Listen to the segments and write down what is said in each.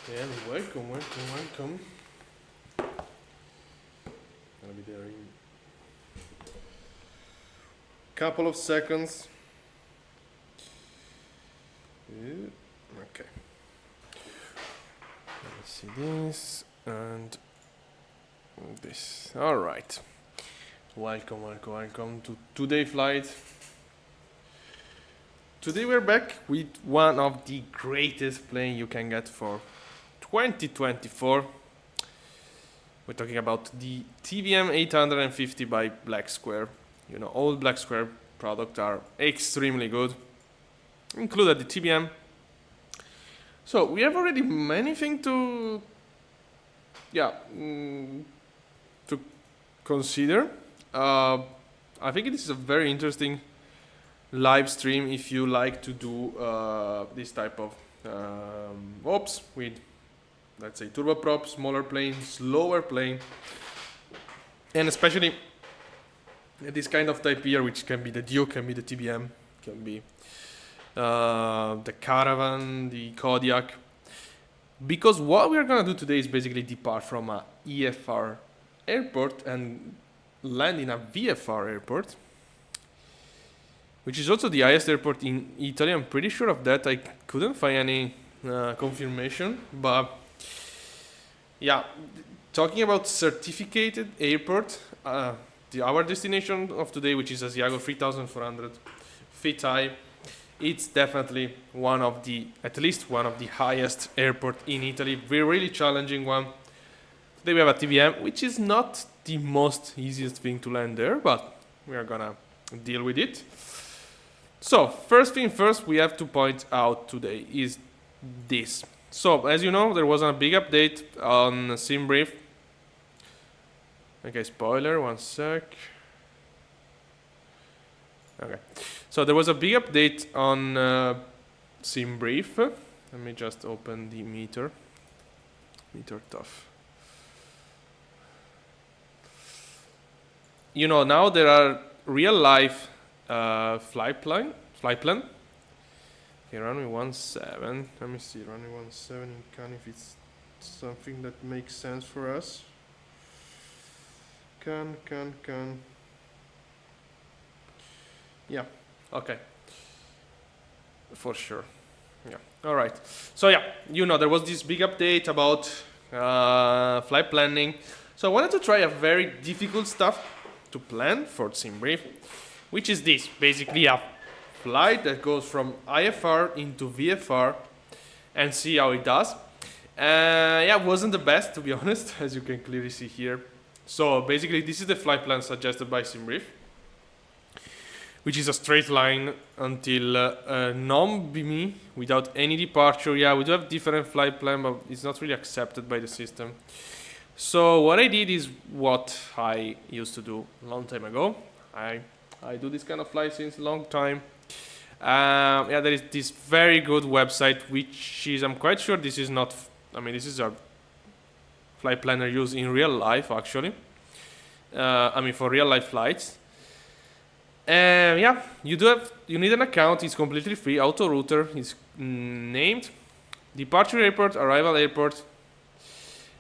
And welcome. Gonna be there in couple of seconds. Okay. Let me see this and this. All right. Welcome to today's flight. Today we're back with one of the greatest plane you can get for 2024. We're talking about the TBM-850 by Black Square. You know, all Black Square products are extremely good, included the TBM. So we have already many things to consider. I think it is a very interesting live stream if you like to do this type of ops with, let's say, turboprop, smaller plane, slower plane, and especially this kind of type here, which can be the Duke, can be the TBM, can be the Caravan, the Kodiak. Because what we're gonna do today is basically depart from a EFR airport and land in a VFR airport, which is also the highest airport in Italy. I'm pretty sure of that. I couldn't find any confirmation, but yeah, talking about certificated airport, our destination of today, which is Asiago, 3,400 feet high, it's definitely at least one of the highest airport in Italy. We're really challenging one. Today we have a TBM, which is not the most easiest thing to land there, but we are gonna deal with it. So, first thing first, we have to point out today is this. So, as you know, there was a big update on SimBrief. Okay, spoiler, one sec. Okay, so there was a big update on SimBrief. Let me just open the meter. Meter tough. You know, now there are real life flight plan. Okay, runway 17. Let me see, runway 17 in Cannes, if it's something that makes sense for us. Cannes. Yeah, okay. For sure. Yeah, all right. So yeah, you know, there was this big update about flight planning. So I wanted to try a very difficult stuff to plan for SimBrief, which is this, basically a flight that goes from IFR into VFR and see how it does. Yeah, it wasn't the best, to be honest, as you can clearly see here. So basically this is the flight plan suggested by SimBrief, which is a straight line until non-BME without any departure. Yeah, we do have different flight plan, but it's not really accepted by the system. So what I did is what I used to do a long time ago. I do this kind of flight since a long time. Yeah, there is this very good website, which is, I'm quite sure this is not, this is a flight planner used in real life, actually. For real life flights. Yeah, you need an account, it's completely free. Auto router is named. Departure airport, arrival airport.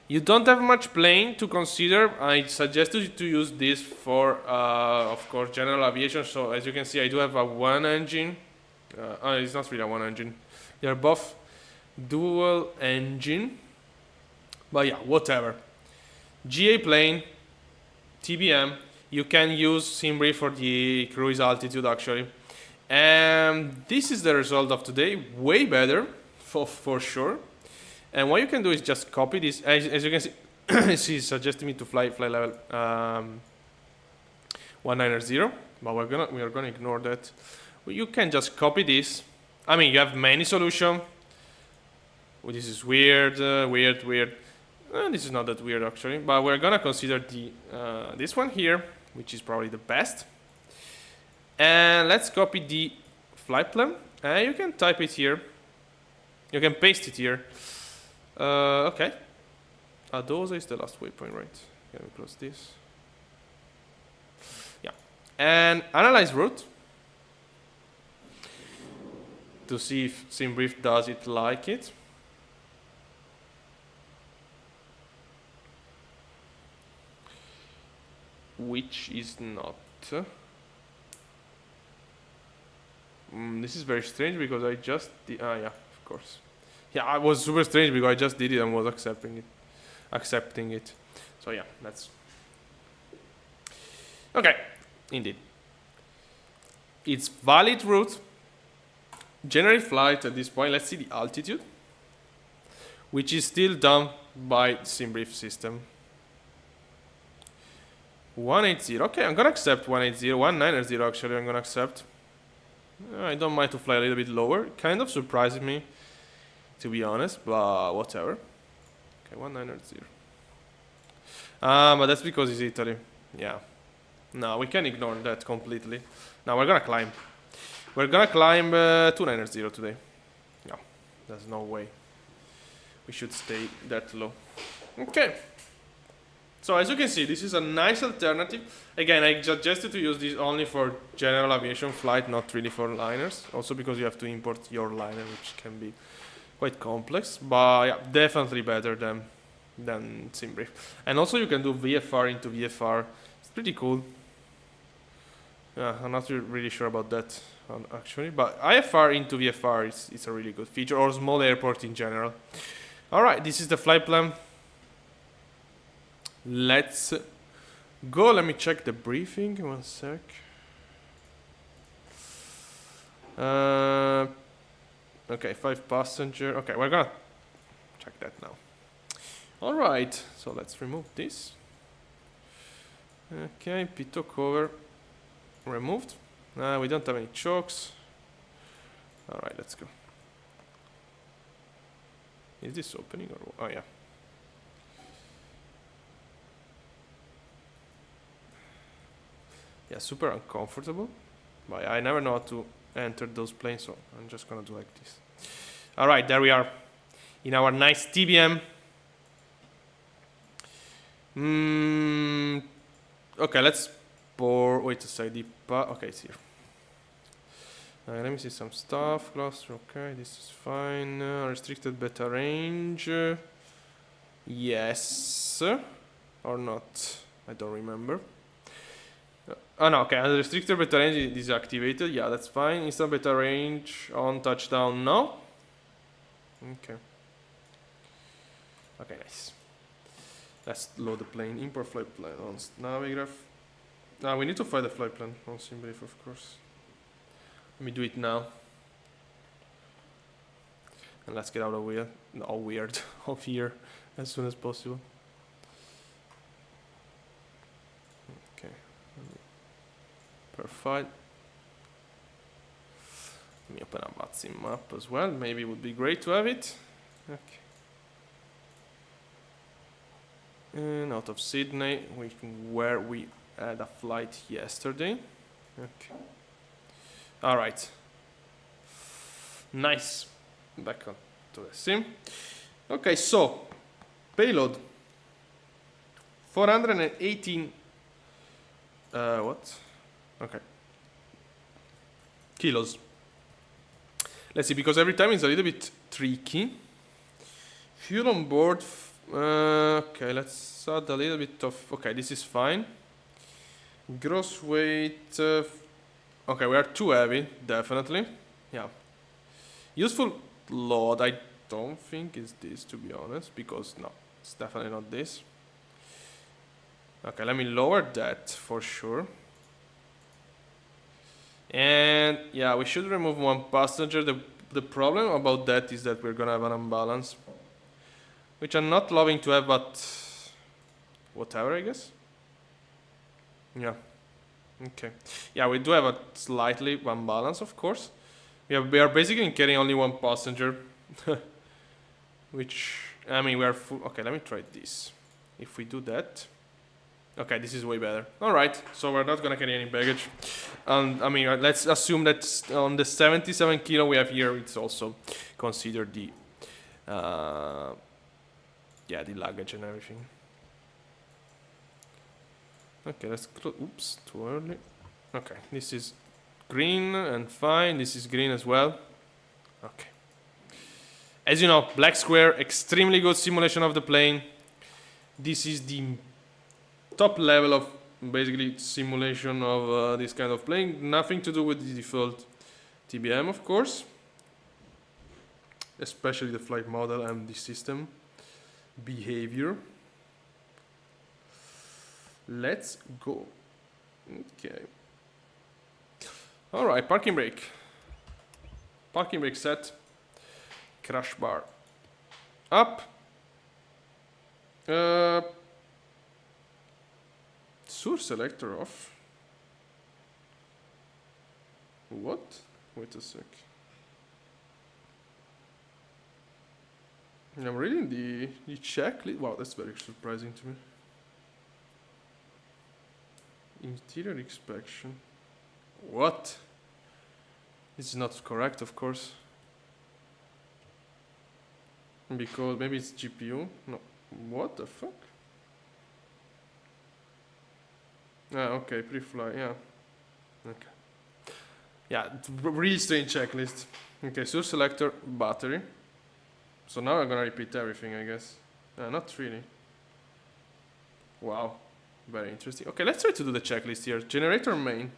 You don't have much plane to consider. I suggest you to use this for, of course, general aviation. So as you can see, I do have a one engine. It's not really a one engine. They are both dual engine. But yeah, whatever. GA plane, TBM. You can use SimBrief for the cruise altitude, actually. And this is the result of today. Way better, for sure. And what you can do is just copy this. As you can see, she's suggesting me to fly level 190, but we are gonna ignore that. Well, you can just copy this. You have many solutions. Well, this is weird. This is not that weird actually, but we're gonna consider the this one here, which is probably the best. And let's copy the flight plan. And you can type it here. You can paste it here. Okay. Adosa is the last waypoint, right? Can we close this? Yeah. And analyze route to see if SimBrief does it like it. which is not. This is very strange because I just did. Yeah, of course. Yeah, it was super strange because I just did it and was accepting it. So yeah, that's okay. Indeed, it's valid route. Generate flight at this point. Let's see the altitude, which is still done by SimBrief system. 180. Okay, I'm gonna accept 180. 190 actually. I'm gonna accept. I don't mind to fly a little bit lower. Kind of surprises me, to be honest, but whatever. Okay, 190. But that's because it's Italy. Yeah. No, we can ignore that completely. Now we're gonna climb. We're gonna climb 290 today. No, there's no way. We should stay that low. Okay. So as you can see, this is a nice alternative. Again, I suggested to use this only for general aviation flight, not really for liners. Also because you have to import your liner, which can be quite complex. But yeah, definitely better than SimBrief. And also you can do VFR into VFR. It's pretty cool. Yeah, I'm not really sure about that actually. But IFR into VFR is a really good feature, or small airport in general. Alright, this is the flight plan. Let's go. Let me check the briefing. 1 sec. Okay, 5 passenger. Okay, we're gonna check that now. Alright, so let's remove this. Okay, pitot cover removed. We don't have any chokes. Alright, let's go. Is this opening or... Oh yeah. Yeah, super uncomfortable. But I never know how to enter those planes, so I'm just gonna do like this. Alright, there we are. In our nice TBM. Okay, let's pour... Wait a second. Okay, it's here. Let me see some stuff. Cluster, okay, this is fine. Restricted beta range. Yes. Or not. I don't remember. Oh no, okay, restricted beta range is activated. Yeah, that's fine. Instant beta range on touchdown, no. Okay. Okay, nice. Let's load the plane. Import flight plan on Navigraph. Now we need to find the flight plan on SimBrief, of course. Let me do it now. And let's get out of of here as soon as possible. Okay. Perfect. Let me open a VATSIM map as well. Maybe it would be great to have it. Okay. And out of Sydney, where we had a flight yesterday. Okay. All right. Nice. Back on to the sim. Okay, so payload 418. What? Okay. Kilos. Let's see, because every time it's a little bit tricky. Fuel on board. Okay, let's add a little bit of. Okay, this is fine. Gross weight. Okay, we are too heavy, definitely. Yeah. Useful load, I don't think is this, to be honest, because no, it's definitely not this. Okay, let me lower that for sure. And yeah, we should remove 1 passenger. The problem about that is that we're gonna have an imbalance, which I'm not loving to have, but whatever, I guess. Yeah. Okay. Yeah, we do have a slightly imbalance, of course. We are basically carrying only 1 passenger, which, I mean, we are full. Okay, let me try this. If we do that. Okay, this is way better. Alright, so we're not gonna carry any baggage. And I mean, let's assume that on the 77 kilo we have here, it's also considered the, yeah, the luggage and everything. Okay, let's close. Oops, too early. Okay, this is green and fine. This is green as well. Okay. As you know, black square, extremely good simulation of the plane. This is the top level of basically it's simulation of this kind of plane. Nothing to do with the default TBM, of course. Especially the flight model and the system behavior. Let's go. Okay. All right, parking brake. Parking brake set. Crash bar up. Source selector off. What? Wait a sec. I'm reading the checklist. Wow, that's very surprising to me. Interior inspection. What? This is not correct, of course. Because maybe it's GPU. No. What the fuck? Ah, okay, pre-fly, yeah. Okay. Yeah, really strange checklist. Okay, source selector, battery. So now I'm gonna repeat everything, I guess. Not really. Wow, very interesting. Okay, let's try to do the checklist here. Generator main.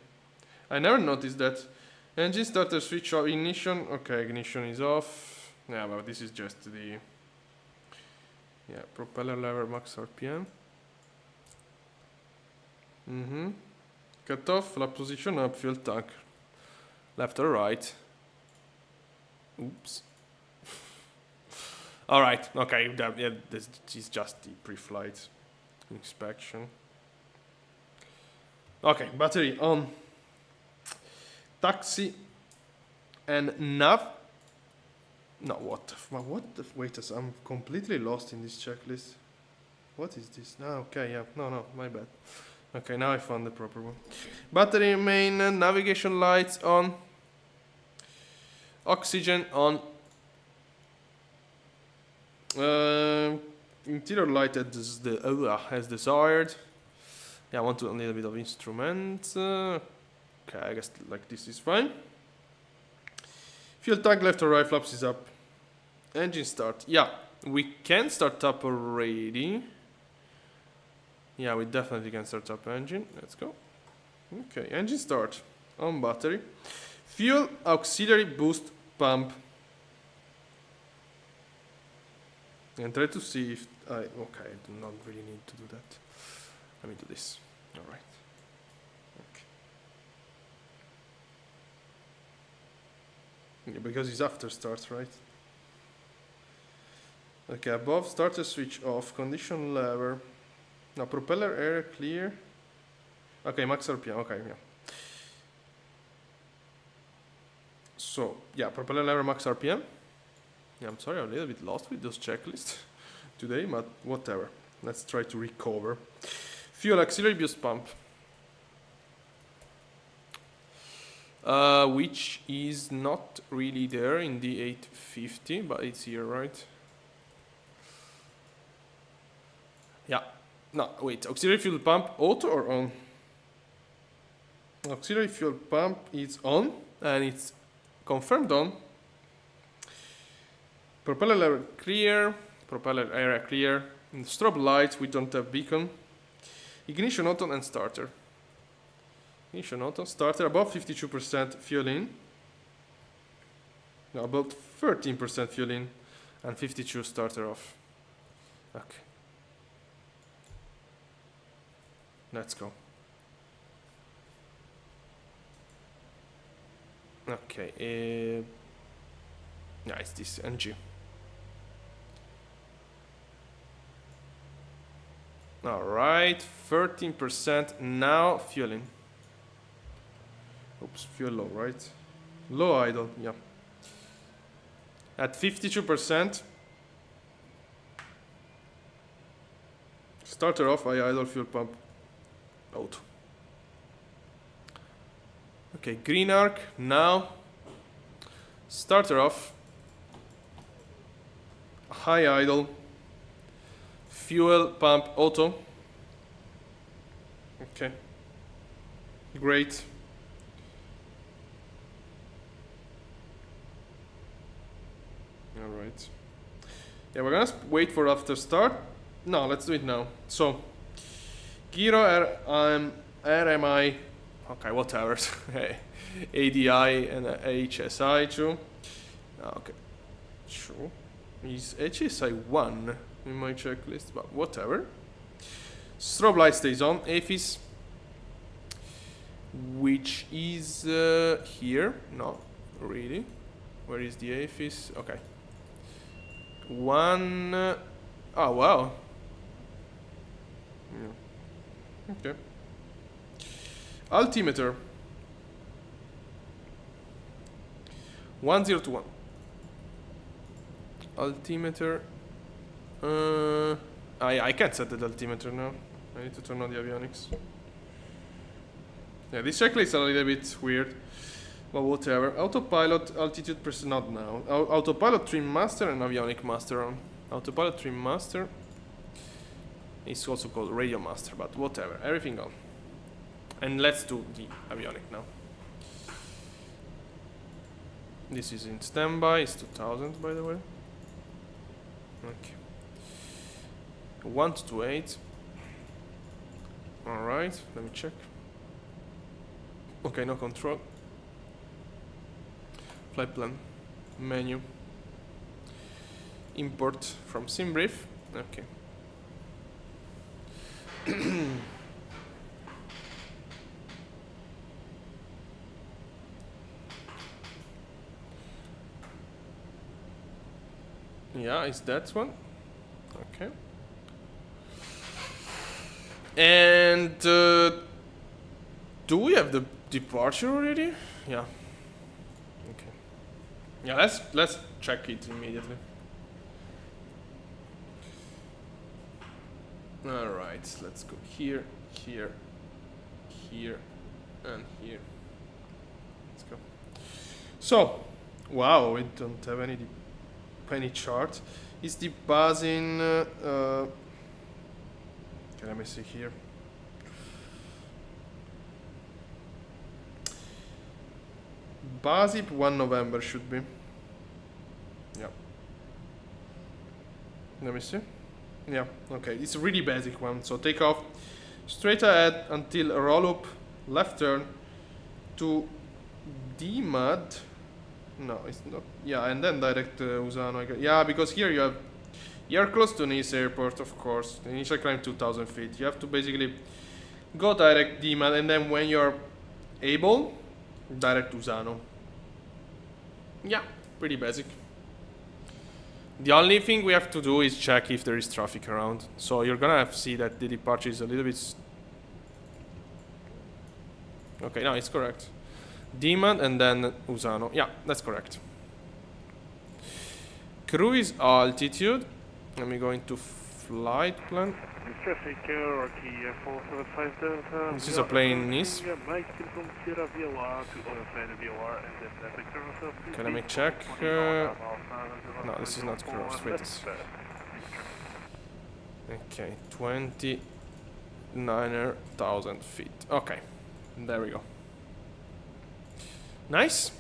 I never noticed that. Engine starter switch off, ignition. Okay, ignition is off. Yeah, but this is just the... Yeah, propeller lever max RPM. Cut off, flap position up, fuel tank. Left or right. Oops. Alright, okay, yeah, this is just the pre-flight inspection. Okay, battery on. Taxi and nav. No, what the, wait a second, I'm completely lost in this checklist. What is this? Ah, okay, yeah, no, my bad. Okay, now I found the proper one. Battery main, navigation lights on. Oxygen on. Interior light as desired. Yeah, I want to a little bit of instrument. Okay, I guess like this is fine. Fuel tank left or right, flaps is up. Engine start. Yeah, we can start up already. Yeah, we definitely can start up engine. Let's go. Okay, engine start. On battery. Fuel auxiliary boost pump. And try to see if okay, I do not really need to do that. Let me do this. Alright. Okay. Yeah, because it's after start, right? Okay, above starter switch off, condition lever. Now propeller air clear. Okay, max RPM, okay, yeah. So, yeah, propeller lever max RPM. Yeah, I'm sorry, I'm a little bit lost with those checklists today, but whatever. Let's try to recover. Fuel auxiliary boost pump. Which is not really there in the 850, but it's here, right? Yeah. No, wait. Auxiliary fuel pump auto or on? Auxiliary fuel pump is on, and it's confirmed on. Propeller lever clear, propeller area clear. In the strobe lights, we don't have beacon. Ignition auto and starter. Ignition auto, starter above 52% fuel in. No, about 13% fuel in, and 52 starter off. Okay. Let's go. Okay. Yeah, it's this NG. All right, 13% now fueling. Oops, fuel low, right? Low idle, yeah. At 52%. Starter off, I idle fuel pump. Out. Okay, green arc now. Starter off. High idle. Fuel pump auto. Okay. Great. All right. Yeah, we're gonna wait for after start. No, let's do it now. So, Giro RMI, okay, whatever. ADI and HSI too. Okay, true. Is HSI 1 in my checklist, but whatever. Strobe light stays on. AFIS, which is here. No, really. Where is the AFIS? Okay. One. Oh wow. Yeah. Okay. Altimeter. 1021. Altimeter. I can't set the altimeter now. I need to turn on the avionics. Yeah, this checklist is a little bit weird, but whatever. Autopilot altitude not now. Autopilot trim master and avionic master on. Autopilot trim master is also called radio master, but whatever. Everything on. And let's do the avionic now. This is in standby. It's 2000 by the way. Okay. 128. Alright, let me check. Okay, no control. Flight plan. Menu. Import from SimBrief. Okay. Yeah, it's that one. Okay. And do we have the departure already? Yeah. Okay. Yeah, let's check it immediately. All right, let's go here, here, here, and here. Let's go. So, wow, we don't have any chart. Is the buzzing? Okay, let me see here. BASIP 1 November should be. Yeah. Let me see. Yeah, okay. It's a really basic one. So take off straight ahead until a roll up, left turn to DMAD. No, it's not. Yeah, and then direct Usano. Yeah, because here you're close to Nice airport, of course. The initial climb 2,000 feet. You have to basically go direct DMAD, and then when you're able, direct Usano. Yeah, pretty basic. The only thing we have to do is check if there is traffic around. So you're gonna have to see that the departure is a little bit. Okay, no, it's correct. DMAD and then Usano. Yeah, that's correct. Cruise altitude. Let me go into flight plan. This is a plane Nice. Okay, let me check. No, this is not cruise. Wait. Okay, 29,000 feet. Okay, there we go. Nice.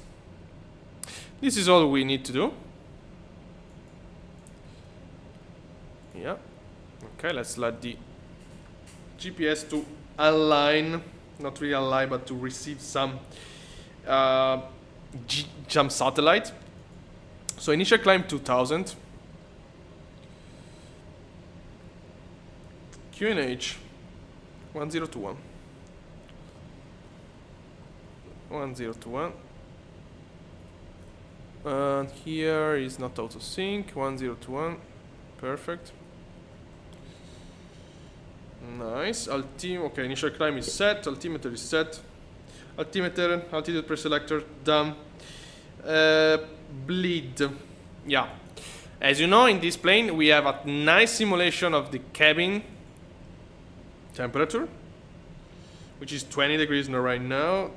This is all we need to do. Yeah. Okay, let's let the GPS to align, not really align, but to receive some jump satellite. So initial climb 2000. QNH 1021. 1021. And here is not auto sync. 1021. Perfect. Nice. Okay, initial climb is set. Altimeter is set. Altimeter, altitude preselector done. Bleed. Yeah. As you know, in this plane we have a nice simulation of the cabin temperature, which is 20 degrees right now.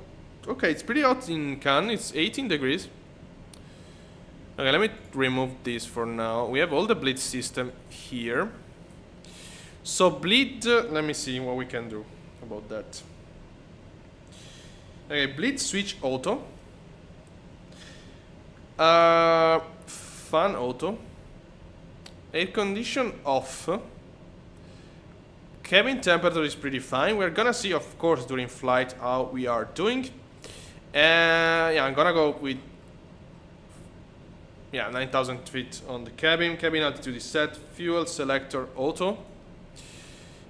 Okay, it's pretty hot in Cannes. It's 18 degrees. Okay, let me remove this for now. We have all the bleed system here. So bleed, let me see what we can do about that. Okay, bleed switch auto. Fan auto. Air condition off. cabin temperature is pretty fine. We're gonna see, of course, during flight how we are doing. Yeah, I'm gonna go with 9,000 feet on the cabin. Cabin altitude is set. Fuel selector auto.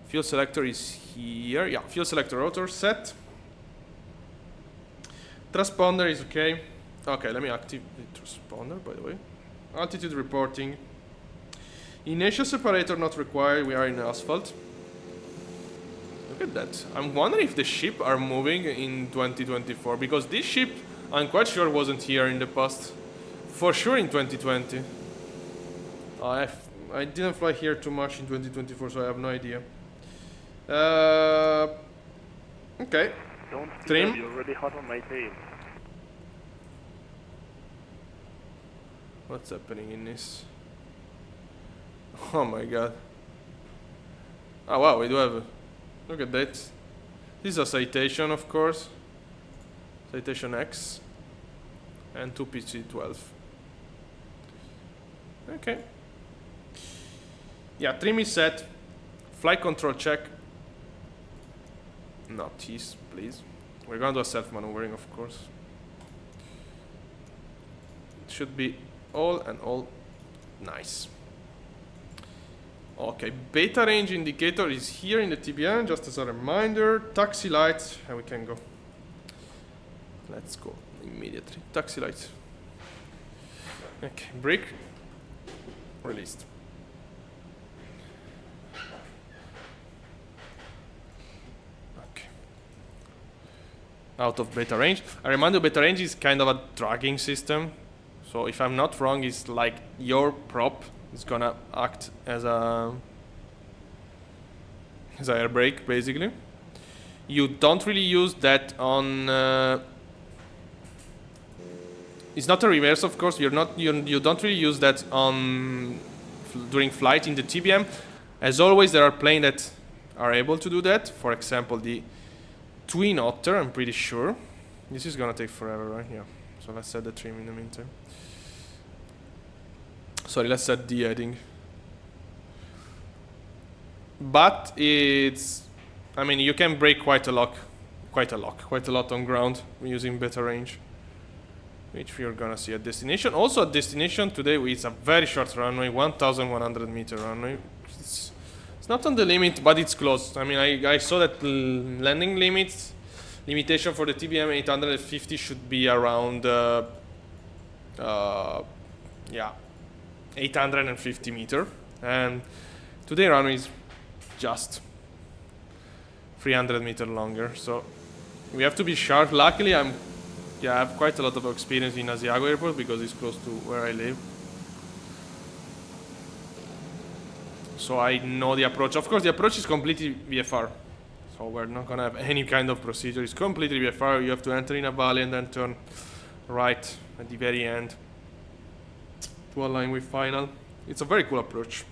Fuel selector is here. Yeah, fuel selector auto set. Transponder is okay. Okay, let me activate the transponder, by the way. Altitude reporting. Inertial separator not required. We are in asphalt. Look at that. I'm wondering if the ship are moving in 2024, because this ship, I'm quite sure, wasn't here in the past. For sure in 2020. I didn't fly here too much in 2024, so I have no idea. Okay. Don't Trim. You're already hot on my tail. What's happening in this? Oh my god. Oh wow, we do have... Look at that. This is a Citation, of course. Citation X. And 2 PC-12. Okay. Yeah, trim is set. Flight control check. Not tease, please. We're gonna do a self-maneuvering, of course. It should be all nice. Okay, beta range indicator is here in the TBM, just as a reminder. Taxi lights, and we can go. Let's go immediately. Taxi lights. Okay, brake. Released. Okay. Out of beta range. I remind you, beta range is kind of a dragging system. So if I'm not wrong, it's like your prop is gonna act as a air brake, basically. You don't really use that on. It's not a reverse, of course. You don't really use that on during flight in the TBM. As always, there are planes that are able to do that. For example, the Twin Otter. I'm pretty sure. This is gonna take forever, right? Yeah. So let's set the trim in the meantime. Sorry, let's set the heading. But it's, I mean, you can brake quite a lot on ground using beta range, which we're gonna see at destination. Also at destination today, it's a very short runway, 1,100 meter runway. It's not on the limit, but it's close. I mean, I saw that landing limitation for the TBM-850 should be around, 850 meter, and today runway is just 300 meter longer, so we have to be sharp. Luckily, I have quite a lot of experience in Asiago airport because it's close to where I live, so I know the approach. Of course, the approach is completely VFR, so we're not gonna have any kind of procedure. It's completely VFR. You have to enter in a valley and then turn right at the very end to align with final. It's a very cool approach.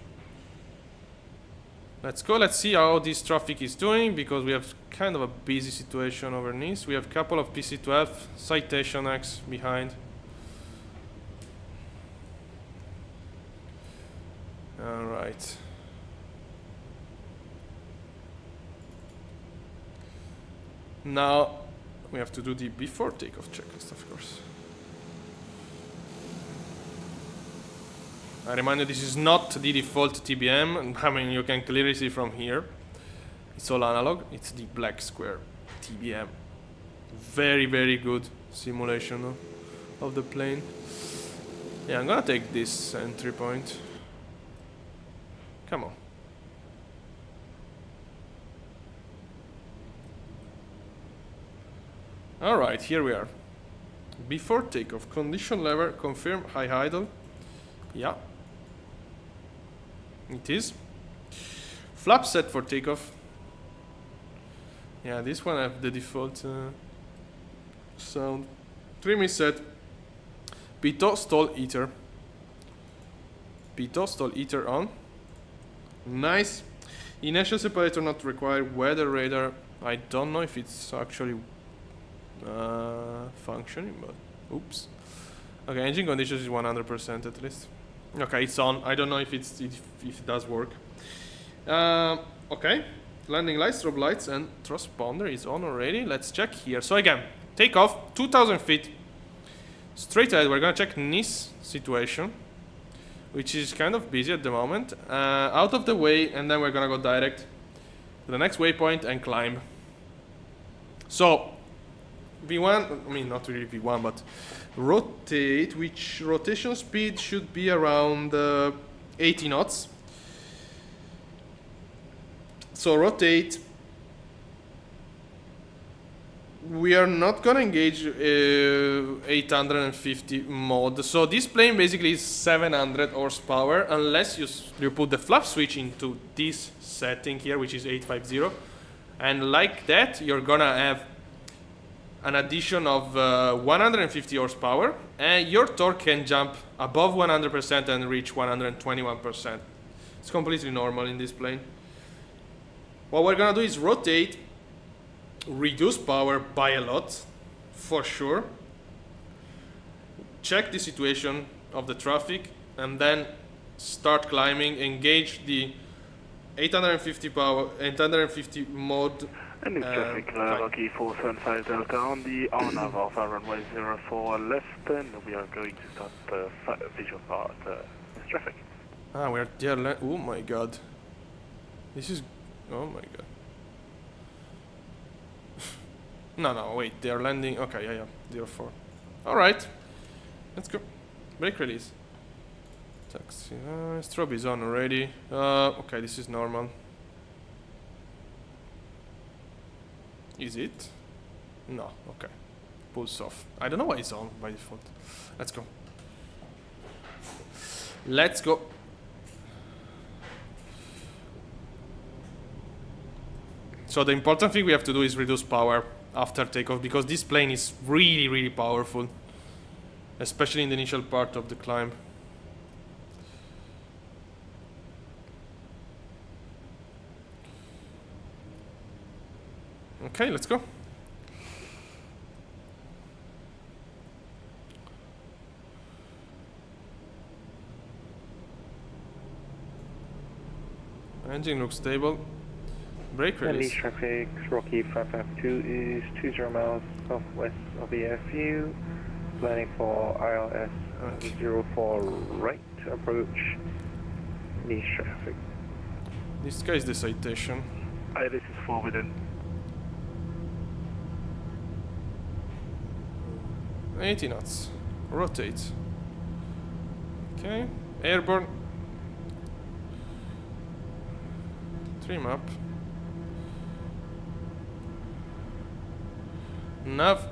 Let's go. Let's see how this traffic is doing, because we have kind of a busy situation over Nice. We have a couple of PC-12, Citation X behind. All right. Now we have to do the before takeoff checklist, of course. I remind you, this is not the default TBM. I mean, you can clearly see from here. It's all analog. It's the black square TBM. Very, very good simulation of the plane. Yeah, I'm gonna take this entry point. Come on. Alright, here we are. Before takeoff, condition lever, confirm high idle. Yeah. It is. Flap set for takeoff. Yeah, this one I have the default sound. Trim is set. Pitot stall heater. Pitot stall heater on. Nice. Inertial separator not required. Weather radar. I don't know if it's actually functioning, but oops. Okay, engine conditions is 100% at least. Okay, it's on. I don't know if it does work. Okay. landing lights, strobe lights, and transponder is on already. Let's check here. So again, take off 2,000 feet. Straight ahead, we're gonna check Nice situation, which is kind of busy at the moment. Out of the way, and then we're gonna go direct to the next waypoint and climb. So, V1, I mean not really V1, but rotate, which rotation speed should be around 80 knots. So rotate. We are not gonna engage 850 mode. So this plane basically is 700 horsepower unless you put the flap switch into this setting here, which is 850. And like that, you're gonna have an addition of 150 horsepower, and your torque can jump above 100% and reach 121%. It's completely normal in this plane. What we're gonna do is rotate, reduce power by a lot, for sure. Check the situation of the traffic, and then start climbing. Engage the 850 mode. And new traffic, Rocky 475 Delta on the RNAV Alpha runway 04 left, and we are going to start the visual part this traffic. Ah, we're there. Oh my god. This is. Oh my god. No, wait, they are landing. Okay, yeah, 04. Alright. Let's go. Brake release. Taxi. Strobe is on already. Okay, this is normal. Is it? No, okay. Pulse off. I don't know why it's on by default. Let's go. Let's go. So the important thing we have to do is reduce power after takeoff, because this plane is really, really powerful, especially in the initial part of the climb. Okay, let's go. Engine looks stable. Brake release. Traffic, Rocky 552 is 20 miles southwest of the airfield. Planning for ILS 04 right approach. Nice traffic. This guy is the citation. This is forbidden. 80 knots. Rotate. Okay. Airborne. Trim up. Nav.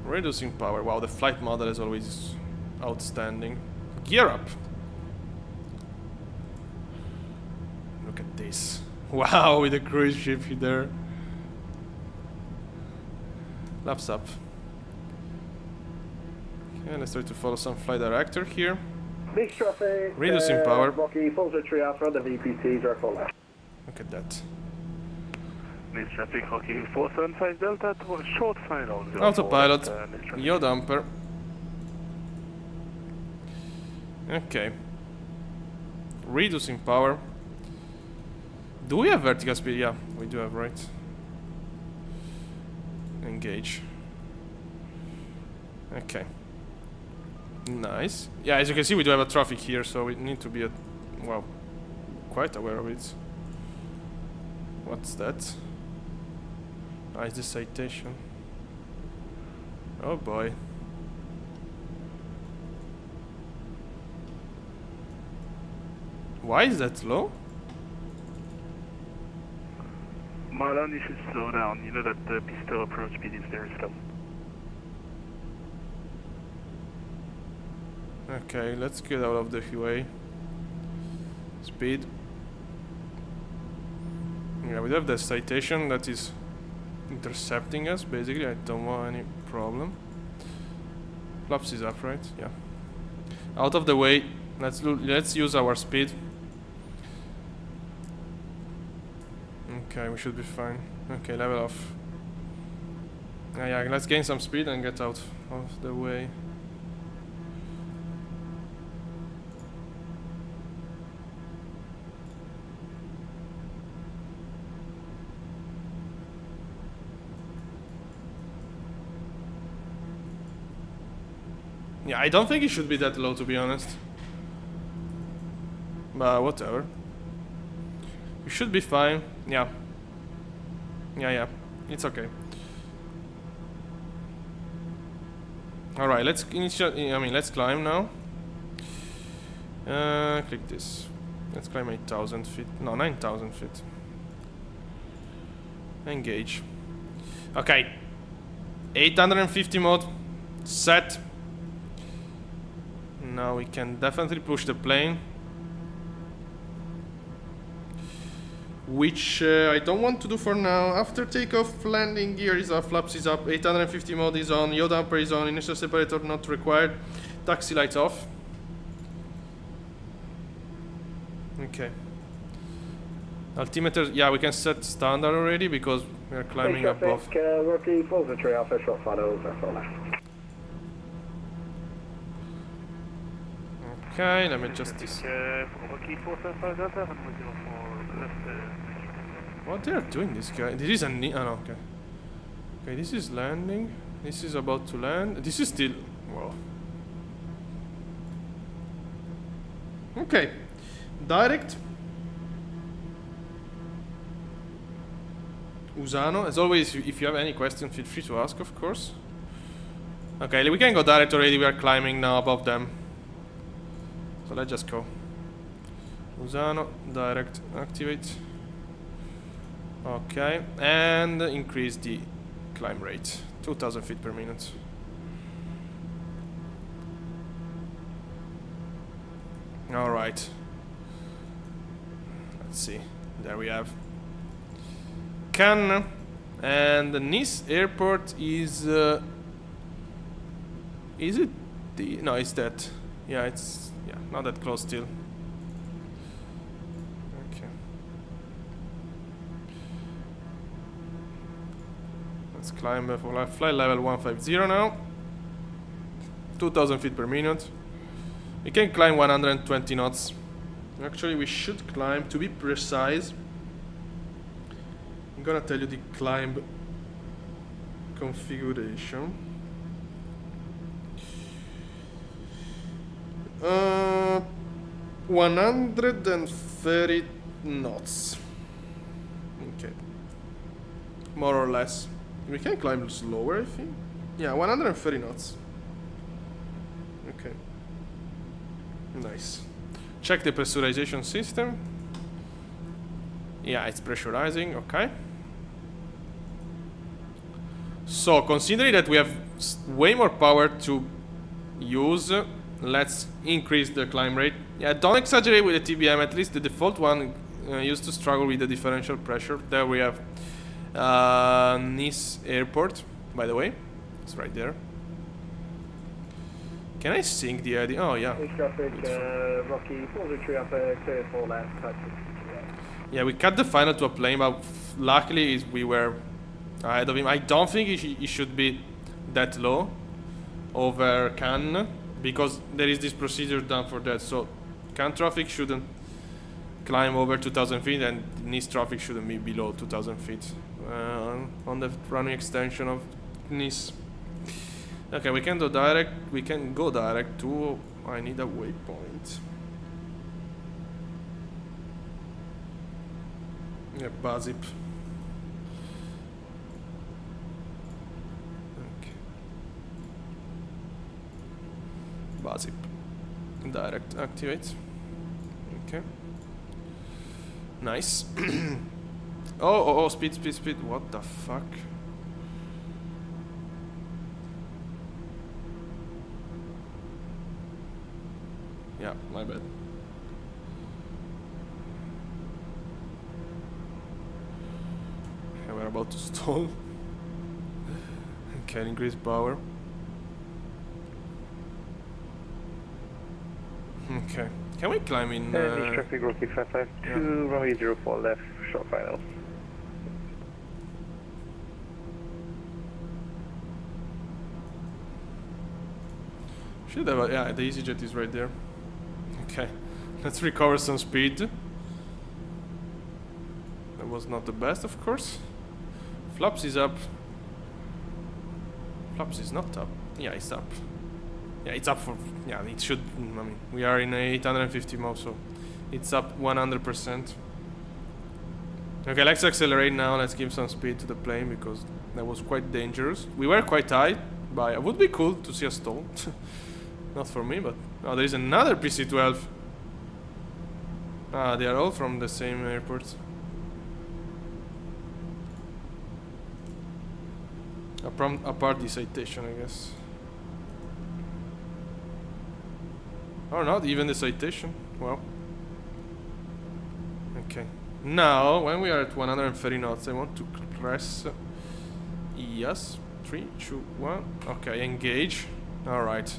Reducing power. Wow, the flight model is always outstanding. Gear up. Look at this. Wow, with the cruise ship there. Laps up. Okay, let's try to follow some flight director here. Big traffic. Reducing power. Rocky, full tree Alpha, the VPT, directly left. Look at that. Nice traffic, Rocky 475 Delta, to a short final. Autopilot. Yaw damper. Okay. Reducing power. Do we have vertical speed? Yeah, we do have, right? Engage. Okay. Nice. Yeah, as you can see, we do have a traffic here, so we need to be, well, quite aware of it. What's that? Ah, it's the citation. Oh boy. Why is that low? Marlon, you should slow down. You know that the pistol approach speed is very slow. Okay, let's get out of the way. Speed. Yeah, we have the citation that is intercepting us, basically. I don't want any problem. Flaps is up, right? Yeah. Out of the way. Let's use our speed. Okay, we should be fine. Okay, level off. Yeah, let's gain some speed and get out of the way. Yeah, I don't think it should be that low, to be honest. But whatever. You should be fine. Yeah. Yeah. It's okay. Alright, let's let's climb now. Click this. Let's climb 8,000 feet. No, 9,000 feet. Engage. Okay. 850 mode. Set. Now we can definitely push the plane. Which I don't want to do for now. After takeoff, landing gear is off, flaps is up, 850 mode is on, yaw damper is on, initial separator not required, taxi lights off. Okay. Altimeter, yeah, we can set standard already because we are climbing above. Rocky Observatory Alpha short finals, that's all left. Okay, let me adjust this. What they are doing, this guy? This is a oh no, okay. Okay, this is landing. This is about to land. This is still, wow. Okay, direct. Usano, as always, if you have any question, feel free to ask, of course. Okay, we can go direct already. We are climbing now above them. So let's just go. Usano, direct, activate. Okay, and increase the climb rate. 2,000 feet per minute. Alright. Let's see. There we have Cannes, and the Nice airport is it the, no, it's that. Yeah, it's, yeah, not that close still. Okay. Let's climb for flight level 150 now. 2,000 feet per minute. We can climb 120 knots. Actually, we should climb, to be precise. I'm gonna tell you the climb configuration. 130 knots. Okay. More or less. We can climb slower, I think. Yeah, 130 knots. Okay. Nice. Check the pressurization system. Yeah, it's pressurizing, okay. So, considering that we have way more power to use, let's increase the climb rate. Yeah, don't exaggerate with the TBM, at least the default one used to struggle with the differential pressure. There we have Nice airport, by the way. It's right there. Can I sync the ID? Oh, yeah. Traffic, Rocky Observatory Alpha, clear for left, yeah, we cut the final to a plane, but luckily we were ahead of him. I don't think he should be that low over Cannes, because there is this procedure done for that. So Cannes traffic shouldn't climb over 2,000 feet, and Nice traffic shouldn't be below 2,000 feet on the runway extension of Nice. Okay, we can go direct. We can go direct to. I need a waypoint. Yeah, VATSIM. Okay. VATSIM. Direct activate. Okay. Nice. oh, speed. What the fuck? Yeah, my bad. Okay, we're about to stall. Can increase power. Okay. Can we climb in? Nice traffic, Rocky 552, runway 04 left, short final. Should have, yeah, the EasyJet is right there. Okay, let's recover some speed. That was not the best, of course. Flaps is up. Flaps is not up. Yeah, it's up. Yeah, it's up for, yeah, it should, I mean, we are in 850 miles, so it's up 100%. Okay, let's accelerate now. Let's give some speed to the plane because that was quite dangerous. We were quite high, but it would be cool to see a stall. Not for me, but... Oh, there is another PC-12. Ah, they are all from the same airport. Apart the citation, I guess. Or not even the citation. Well. Okay. Now, when we are at 130 knots, I want to press... Yes. 3, 2, 1. Okay, engage. Alright.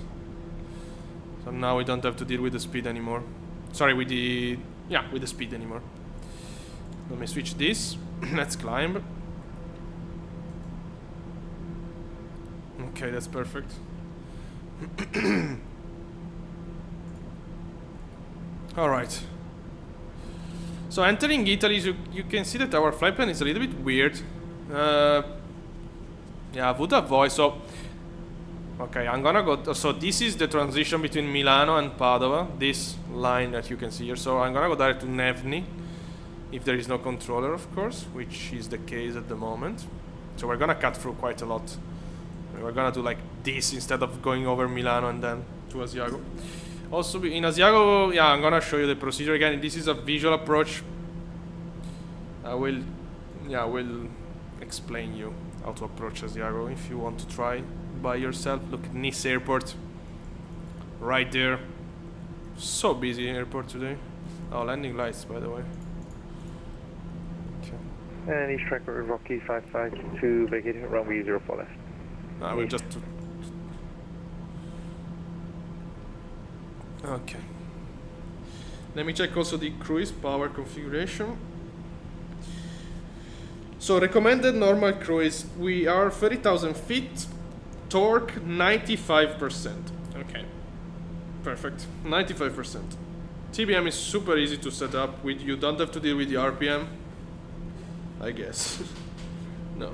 So now we don't have to deal with the speed anymore. Sorry, with the... Yeah, with the speed anymore. Let me switch this. Let's climb. Okay, that's perfect. Alright. So entering Italy, you can see that our flight plan is a little bit weird. Yeah, would avoid, so... Okay, I'm gonna go... So this is the transition between Milano and Padova. This line that you can see here. So I'm gonna go direct to Nevni. If there is no controller, of course. Which is the case at the moment. So we're gonna cut through quite a lot. We're gonna do like this instead of going over Milano and then to Asiago. Also in Asiago, yeah, I'm gonna show you the procedure again. This is a visual approach. I will explain you how to approach Asiago if you want to try by yourself. Look at Nice airport. Right there. So busy airport today. Oh, landing lights, by the way. Okay. And East Tracker Rocky 552, vacating runway 04 left. We'll just... Okay. Let me check also the cruise power configuration. So recommended normal cruise, we are 30,000 feet, torque 95%. Okay, perfect, 95%. TBM is super easy to set up. You don't have to deal with the RPM, I guess. No.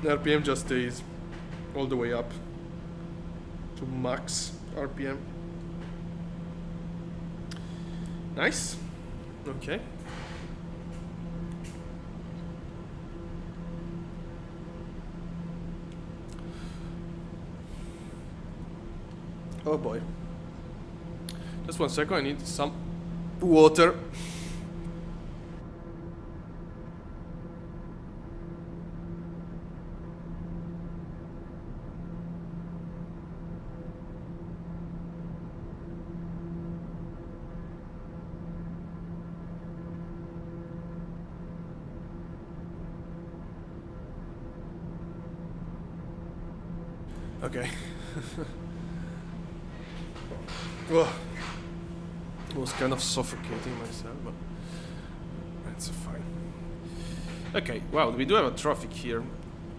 The RPM just stays all the way up to max RPM. Nice. Okay. Oh boy. Just 1 second, I need some water. Okay. Whoa. I was kind of suffocating myself, but that's fine. Okay, wow, we do have a traffic here,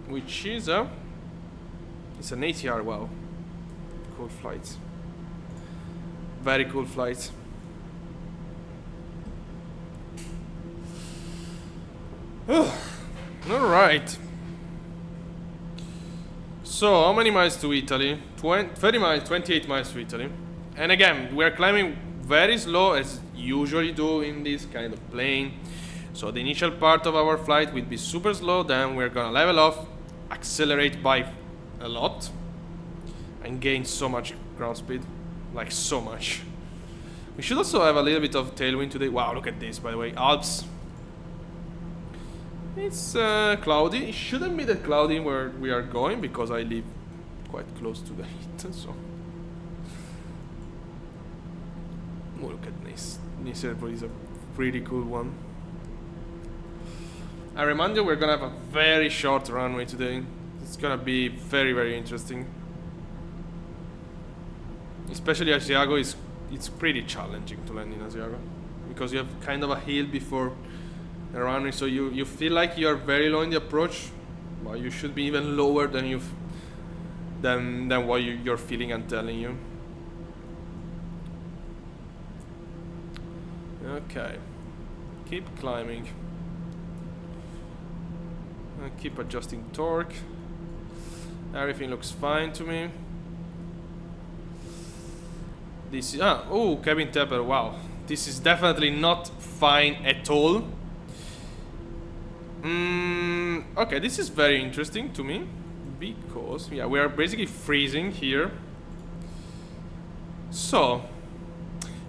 which is it's an ATR. Wow, cool flight. Very cool flight. Oh, all right. So, how many miles to Italy? 30 miles, 28 miles to Italy. And again, we are climbing very slow, as usually do in this kind of plane. So the initial part of our flight will be super slow, then we're gonna level off, accelerate by a lot, and gain so much ground speed. Like, so much. We should also have a little bit of tailwind today. Wow, look at this, by the way. Alps. It's cloudy. It shouldn't be that cloudy where we are going, because I live quite close to the heat, so... Oh, look at Nice. Nice airport is a pretty cool one. I remind you, we're gonna have a very short runway today. It's gonna be very, very interesting. Especially Asiago it's pretty challenging to land in Asiago, because you have kind of a hill before the runway, so you feel like you're very low in the approach, but you should be even lower than than what you're feeling and telling you. Okay, keep climbing. Keep adjusting torque. Everything looks fine to me. This is, oh, cabin tapper, wow. This is definitely not fine at all. Okay, this is very interesting to me. Because, yeah, we are basically freezing here. So,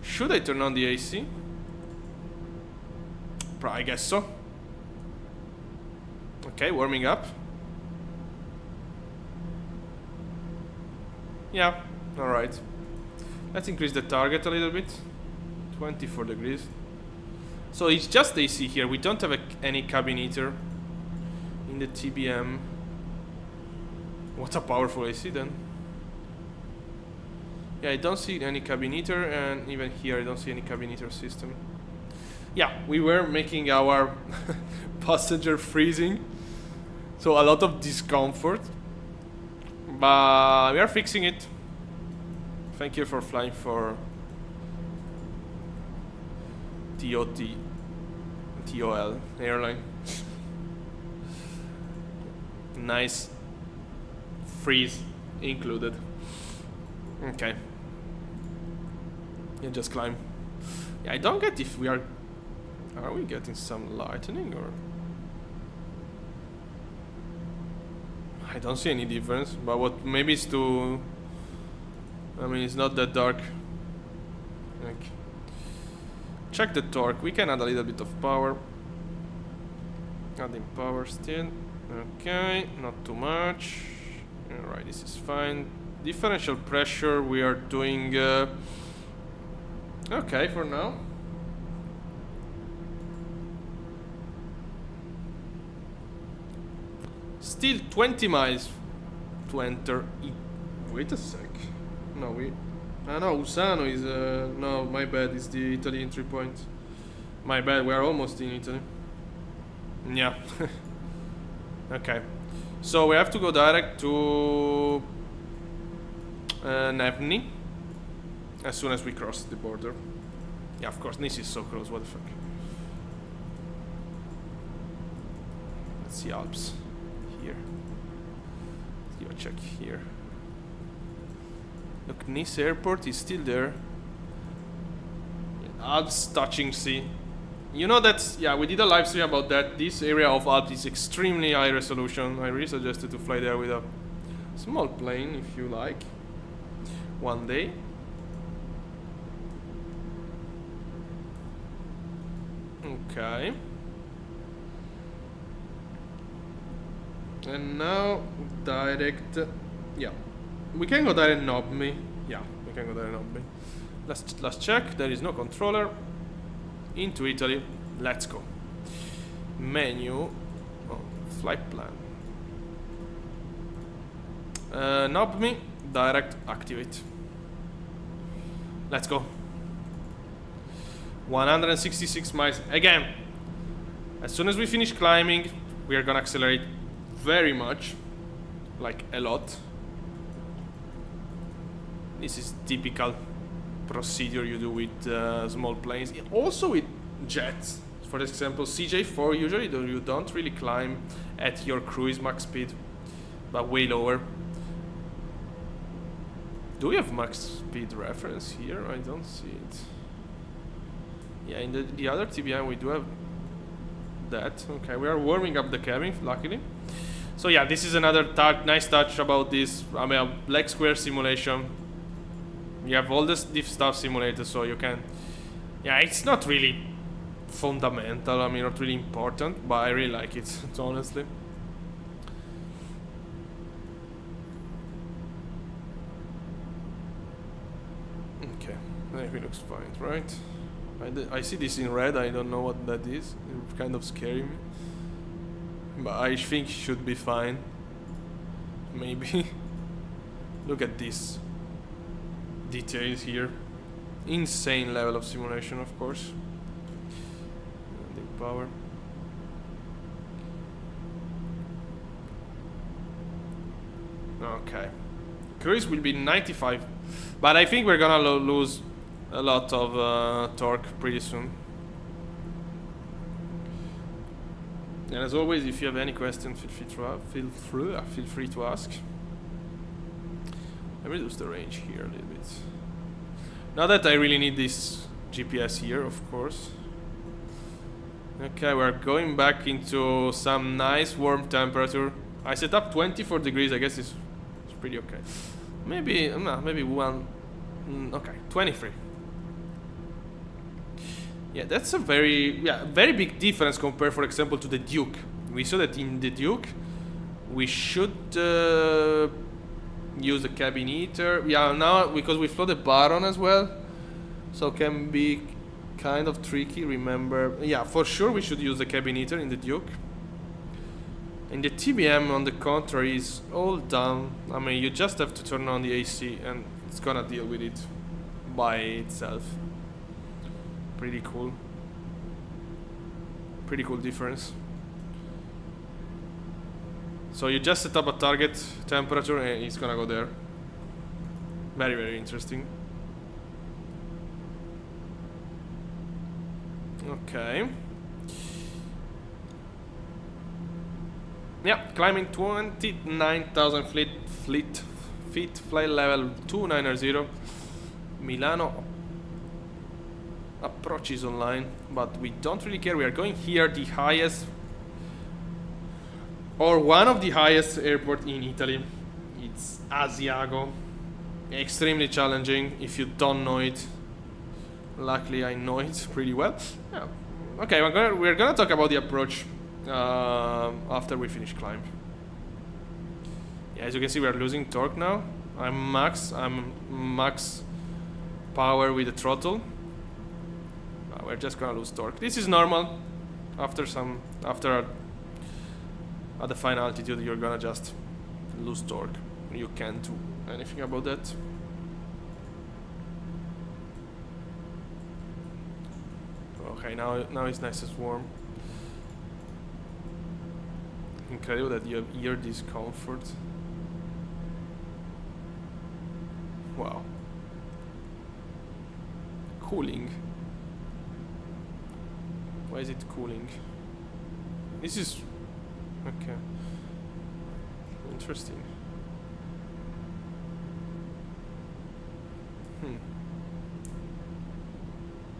should I turn on the AC? I guess so. Okay, warming up. Yeah, alright. Let's increase the target a little bit. 24 degrees. So it's just AC here. We don't have any cabin heater in the TBM. What a powerful AC then. Yeah, I don't see any cabin heater, and even here I don't see any cabin heater system. Yeah, we were making our passenger freezing, so a lot of discomfort, but we are fixing it. Thank you for flying for TOL airline. Nice freeze included. Okay. Yeah, just climb. Yeah, I don't get if we are we getting some lightning or... I don't see any difference, but what maybe it's too... I mean, it's not that dark. Like, check the torque. We can add a little bit of power. Adding power still. Okay, not too much. Alright, this is fine. Differential pressure, we are doing okay for now. Still 20 miles to enter. Wait a sec. No, no, Usano is no, my bad, it's the Italy entry point. My bad, we are almost in Italy. Yeah. Okay. So we have to go direct to Nebni as soon as we cross the border. Yeah, of course, Nice is so close, what the fuck. Let's see Alps here. Let's give a check here. Look, Nice airport is still there. Alps touching sea. You know that, yeah, we did a live stream about that. This area of Alps is extremely high resolution. I really suggested to fly there with a small plane if you like. One day. Okay. And now direct, yeah. We can go direct Nobmi. Yeah, we can go direct Nobmi. Let's check. There is no controller. Into Italy. Let's go. Menu. Oh, flight plan. Nobmi. Direct activate. Let's go. 166 miles. Again, as soon as we finish climbing, we are gonna accelerate very much. Like a lot. This is typical procedure you do with small planes. Also with jets. For example, CJ4 usually you don't really climb at your cruise max speed, but way lower. Do we have max speed reference here? I don't see it. Yeah, in the other TBM we do have that. Okay, we are warming up the cabin, luckily. So yeah, this is another nice touch about this. I mean, a black square simulation. You have all this diff stuff simulated, so you can... Yeah, it's not really fundamental, I mean, not really important, but I really like it, honestly. Okay, everything looks fine, right? I see this in red, I don't know what that is. It's kind of scaring me. But I think it should be fine. Maybe. Look at this. Details here. Insane level of simulation, of course. The power. Okay. Cruise will be 95. But I think we're gonna lose a lot of torque pretty soon. And as always, if you have any questions, feel free to ask. I reduce the range here a little bit. Not that I really need this GPS here, of course. Okay, we're going back into some nice warm temperature. I set up 24 degrees, I guess it's pretty okay. Maybe, no, maybe one, okay, 23. Yeah, that's a very big difference compared, for example, to the Duke. We saw that in the Duke, we should use the cabin heater. Yeah, now, because we flew the Baron as well, so can be kind of tricky, remember. Yeah, for sure we should use the cabin heater in the Duke. And the TBM, on the contrary, is all down. I mean, you just have to turn on the AC and it's gonna deal with it by itself. Pretty cool. Pretty cool difference. So you just set up a target temperature and it's gonna go there. Very, very interesting. Okay. Yeah, climbing 29,000 feet, flight level 290. Milano. Approach is online, but we don't really care. We are going here, the highest, or one of the highest airport in Italy. It's Asiago. Extremely challenging if you don't know it. Luckily I know it pretty well. Yeah. Okay, we're gonna talk about the approach after we finish climb. Yeah, as you can see, we are losing torque now. I'm max power with the throttle. We're just gonna lose torque. This is normal. At the final altitude, you're gonna just lose torque. You can't do anything about that. Okay, now it's nice and warm. Incredible that you have ear discomfort. Wow. Cooling. Why is it cooling? This is... okay. Interesting.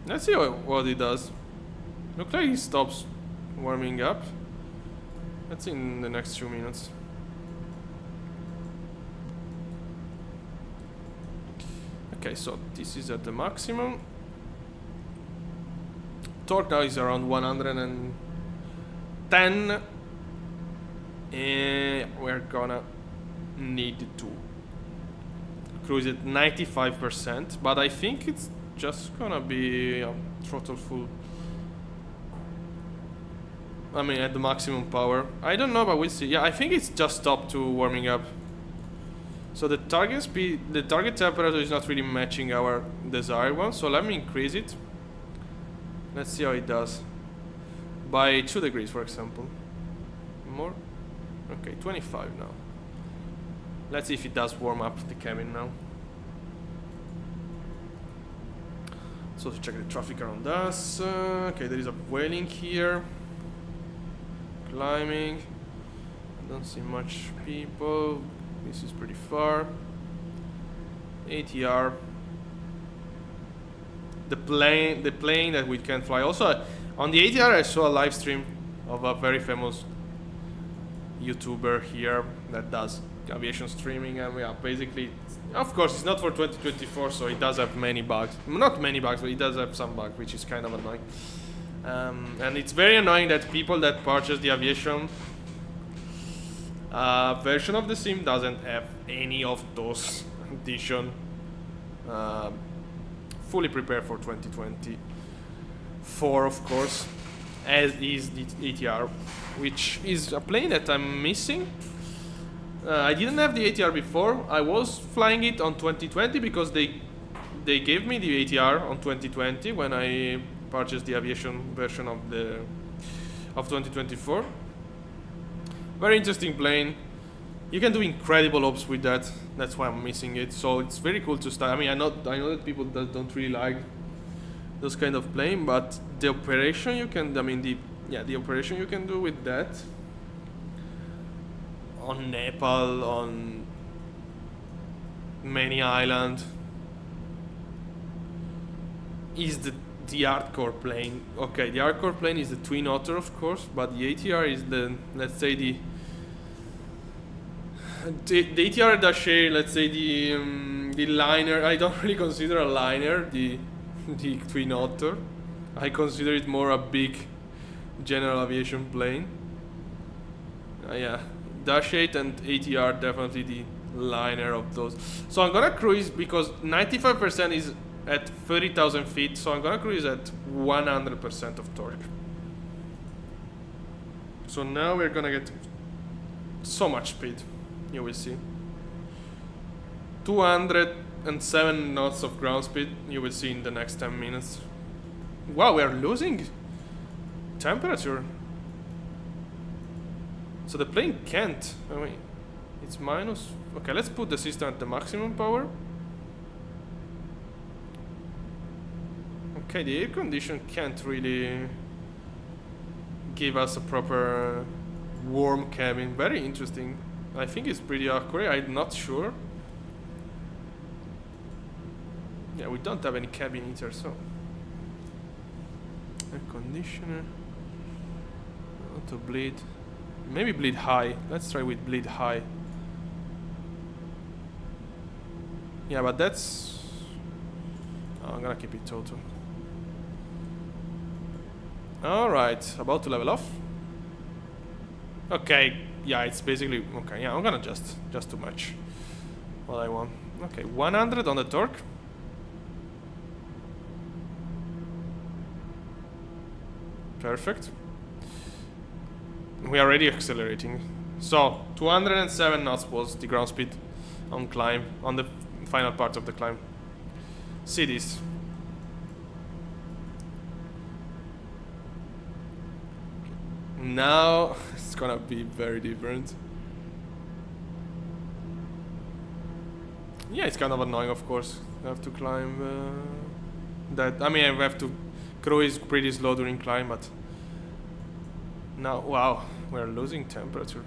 Let's see what it does. Looks like it stops warming up. Let's see in the next few minutes. Okay, so this is at the maximum. Torque now is around 110. And we're gonna need to cruise at 95%, but I think it's just gonna be throttle full. I mean, at the maximum power. I don't know, but we'll see. Yeah, I think it's just stopped to warming up. So the target speed, the target temperature is not really matching our desired one. So let me increase it. Let's see how it does. By 2 degrees, for example. More? Okay, 25 now. Let's see if it does warm up the cabin now. So to check the traffic around us. Okay, there is a whaling here. Climbing. I don't see much people. This is pretty far. ATR. The plane that we can fly. Also, on the ATR, I saw a live stream of a very famous YouTuber here that does aviation streaming, and yeah, basically, of course, it's not for 2024, so it does have many bugs. Not many bugs, but it does have some bugs, which is kind of annoying. And it's very annoying that people that purchase the aviation version of the sim doesn't have any of those addition. Fully prepared for 2024, of course, as is the ATR, which is a plane that I'm missing. I didn't have the ATR before. I was flying it on 2020 because they gave me the ATR on 2020 when I purchased the aviation version of 2024. Very interesting plane. You can do incredible ops with that. That's why I'm missing it. So it's very cool to start. I mean, I know that people that don't really like those kind of plane, but the operation you can. I mean, the operation you can do with that on Nepal, on many islands. is the hardcore plane. Okay, the hardcore plane is the twin otter, of course, but the ATR is the, let's say, the ATR dash A, let's say the liner. I don't really consider a liner the twin otter. I consider it more a big general aviation plane. Yeah, dash 8 and ATR definitely the liner of those. So I'm gonna cruise because 95% is at 30,000 feet, so I'm gonna cruise at 100% of torque. So now we're gonna get so much speed, you will see. 207 knots of ground speed, you will see in the next 10 minutes. Wow, we're losing temperature. So the plane can't, I mean, it's minus. Okay, let's put the system at the maximum power. Okay, the air condition can't really give us a proper warm cabin. Very interesting. I think it's pretty accurate, I'm not sure. Yeah, we don't have any cabin heater, so. Air conditioner. Auto bleed. Maybe bleed high. Let's try with bleed high. Yeah, but that's... Oh, I'm gonna keep it total. Alright, about to level off. Okay, yeah, it's basically... Okay, yeah, I'm gonna just too much what I want. Okay, 100 on the torque. Perfect. We are already accelerating. So, 207 knots was the ground speed on climb, on the final part of the climb. See this. Now, it's gonna be very different. Yeah, it's kind of annoying, of course. I have to climb that. I mean, I have to cruise pretty slow during climb, but now, wow, we're losing temperature.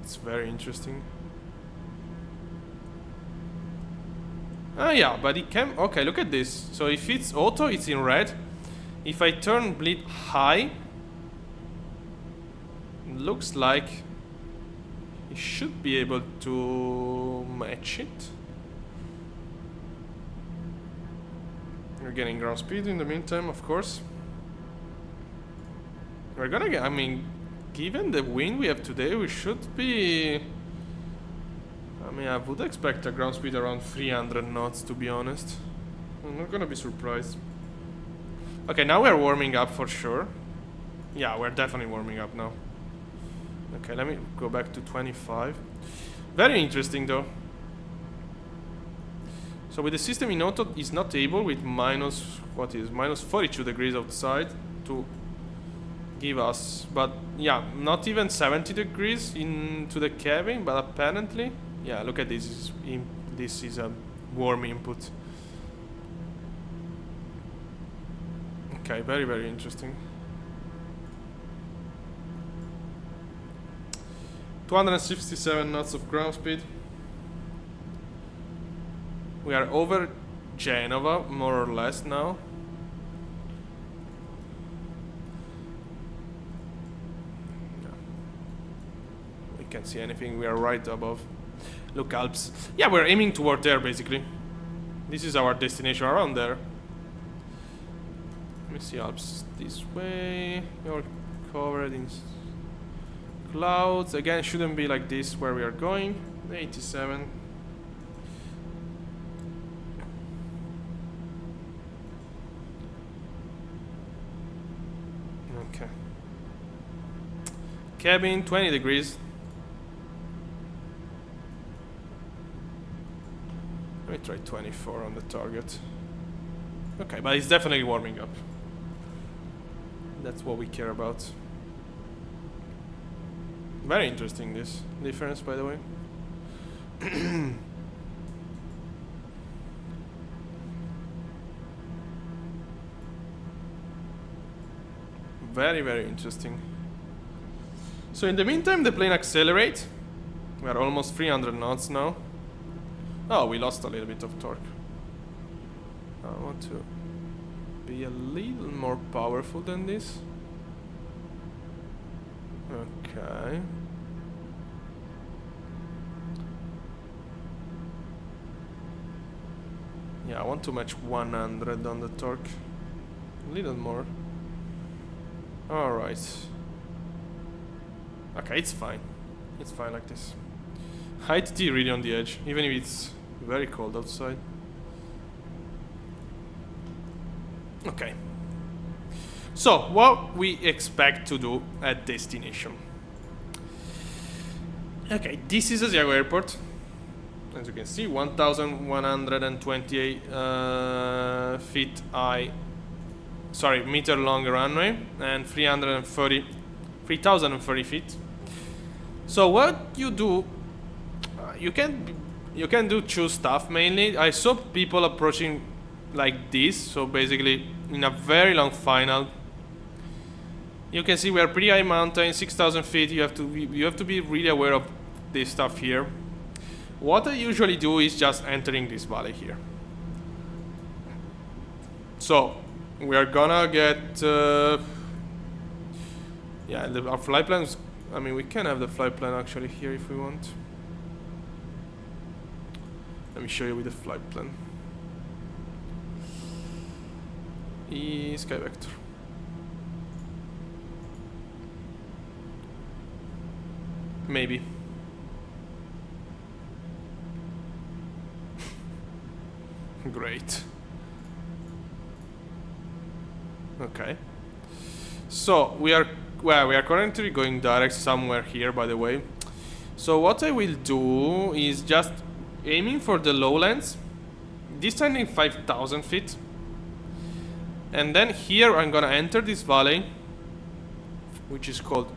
It's very interesting. Ah, yeah, but it can. Okay, look at this. So if it's auto, it's in red. If I turn bleed high, it looks like it should be able to match it. We're getting ground speed in the meantime, of course. We're gonna get, I mean, given the wind we have today, we should be... I mean, I would expect a ground speed around 300 knots, to be honest. I'm not gonna be surprised. Okay, now we're warming up for sure. Yeah, we're definitely warming up now. Okay, let me go back to 25. Very interesting, though. So with the system in auto, is not able with minus, what is, minus 42 degrees outside to give us, but yeah, not even 70 degrees into the cabin, but apparently, yeah, look at this, this is a warm input. Okay, very, very interesting. 267 knots of ground speed. We are over Genova, more or less now. Yeah. We can't see anything, we are right above. Look, Alps. Yeah, we're aiming toward there, basically. This is our destination, around there. Let me see Alps this way. You're covered in clouds. Again, shouldn't be like this where we are going. 87. Okay. Cabin, 20 degrees. Let me try 24 on the target. Okay, but it's definitely warming up. That's what we care about. Very interesting, this difference, by the way. Very, very interesting. So in the meantime, the plane accelerates. We are almost 300 knots now. Oh, we lost a little bit of torque. I want to be a little more powerful than this. Okay. Yeah, I want to match 100 on the torque. A little more. Alright. Okay, it's fine. It's fine like this. Height T really on the edge, even if it's very cold outside. Okay. So, what we expect to do at destination. Okay, this is Asiago Airport. As you can see, 1,128 feet high, sorry, meter long runway, and 3,030 feet. So what you do, you can do two stuff mainly. I saw people approaching like this, so basically in a very long final. You can see we are pretty high mountain, 6,000 feet. You have to be really aware of this stuff here. What I usually do is just entering this valley here. So we are gonna get yeah, our flight plans. I mean, we can have the flight plan actually here if we want. Let me show you with the flight plan. Sky Vector. Maybe. Great. Okay. So we are currently going direct somewhere here, by the way. So what I will do is just aiming for the lowlands, descending 5,000 feet, and then here I'm gonna enter this valley, which is called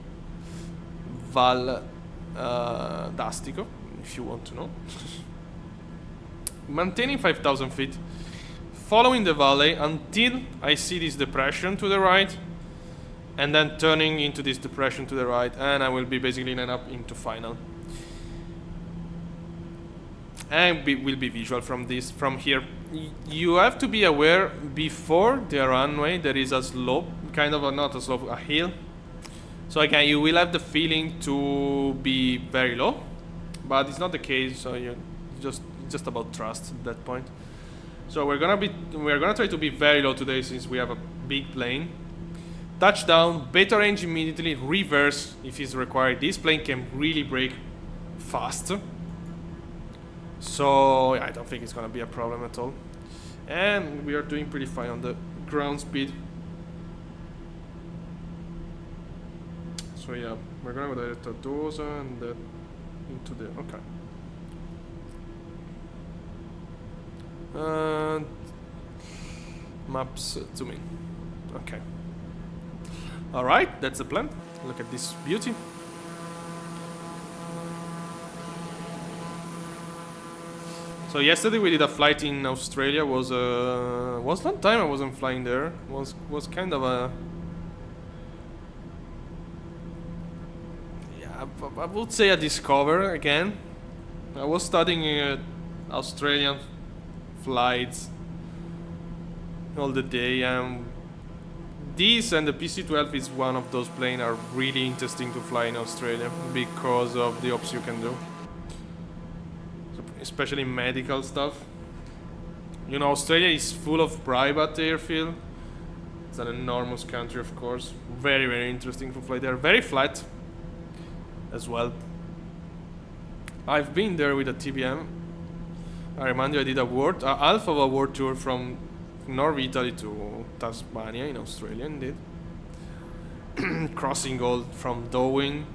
Val Dastico, if you want to know. Maintaining 5,000 feet, following the valley until I see this depression to the right, and then turning into this depression to the right, and I will be basically line up into final. And will be visual from here. You have to be aware before the runway there is a slope, kind of not a slope, a hill. So again, you will have the feeling to be very low, but it's not the case. So you just about trust at that point. So we're gonna try to be very low today since we have a big plane. Touchdown, beta range immediately, reverse if it's required. This plane can really brake fast. So yeah, I don't think it's gonna be a problem at all. And we are doing pretty fine on the ground speed. So yeah, we're gonna go direct to Dosa and then into the okay. Maps zoom in. Okay. Alright, that's the plan. Look at this beauty. So yesterday we did a flight in Australia. Was long time I wasn't flying there. Was kind of a, yeah, I would say a discover again. I was studying Australian flights all the day. This and the PC-12 is one of those planes are really interesting to fly in Australia because of the ops you can do, so especially medical stuff. You know, Australia is full of private airfield. It's an enormous country, of course. Very, very interesting to fly there. Very flat as well. I've been there with a TBM. I remind you, I did half of a world tour from North Italy to Tasmania in Australia, indeed. Crossing all from Darwin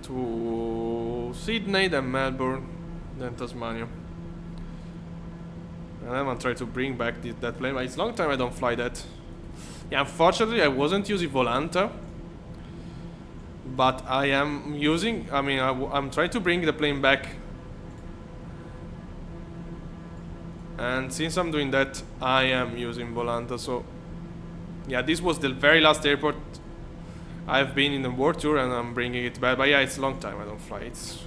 to Sydney, then Melbourne, then Tasmania. And I'm gonna try to bring back that plane. It's a long time I don't fly that. Yeah, unfortunately I wasn't using Volanta, but I am using, I'm trying to bring the plane back. And since I'm doing that, I am using Volanta. So yeah, this was the very last airport I've been in the world tour, and I'm bringing it back. But yeah, it's a long time I don't fly. It's,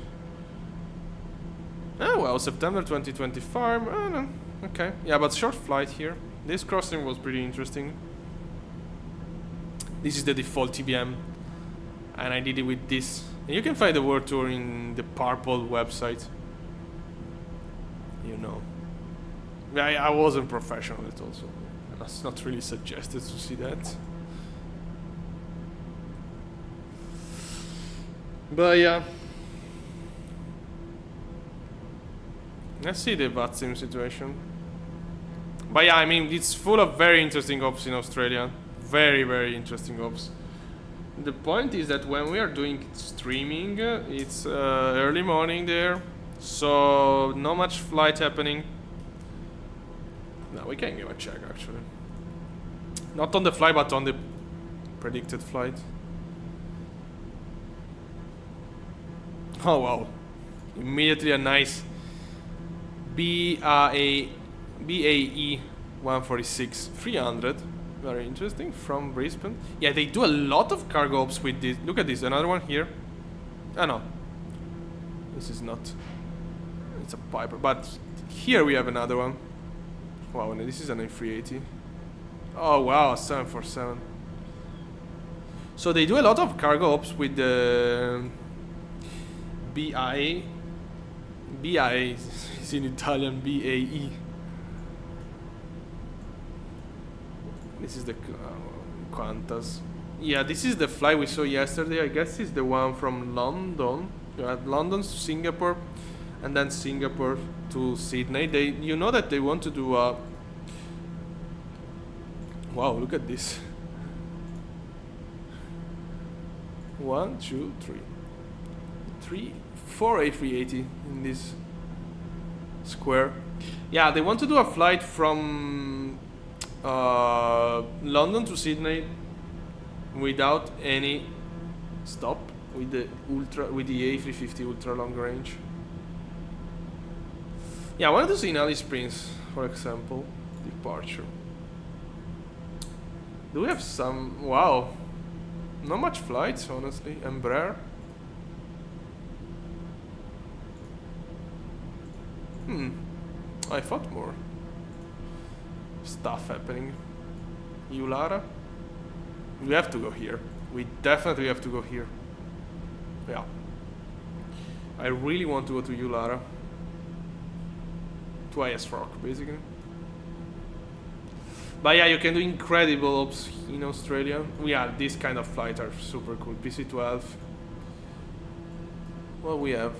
oh well, September 2025. okay. Yeah, but short flight here. This crossing was pretty interesting. This is the default TBM, and I did it with this. And you can find the world tour in the purple website. You know. I wasn't professional at all, so that's not really suggested to see that. But yeah. Let's see the VATSIM situation. But yeah, I mean, it's full of very interesting ops in Australia. Very, very interesting ops. The point is that when we are doing streaming, it's early morning there. So, not much flight happening. No, we can give a check actually. Not on the flight, but on the predicted flight. Oh wow. Immediately a nice BAE 146 300. Very interesting, from Brisbane. Yeah, they do a lot of cargo ops with this. Look at this, another one here. Oh no. This is not. It's a Piper. But here we have another one. Wow, and this is an A380. Oh wow, 747. So they do a lot of cargo ops with the BI is in Italian, BAE. This is the Qantas. Yeah, this is the flight we saw yesterday. I guess it's the one from London. You had London to Singapore, and then Singapore to Sydney. You know that they want to do a. Wow, look at this. 1, 2, 3, 4 A380 in this square. Yeah, they want to do a flight from London to Sydney without any stop with the A350 ultra long range. Yeah, I wanted to see in Alice Springs, for example, departure. Do we have some? Wow, not much flights, honestly. Embraer. I thought more stuff happening. Ulara. We have to go here. We definitely have to go here. Yeah. I really want to go to Ulara. To IS Rock, basically. But yeah, you can do incredible ops in Australia. Yeah, these kind of flights are super cool. PC-12. What we have?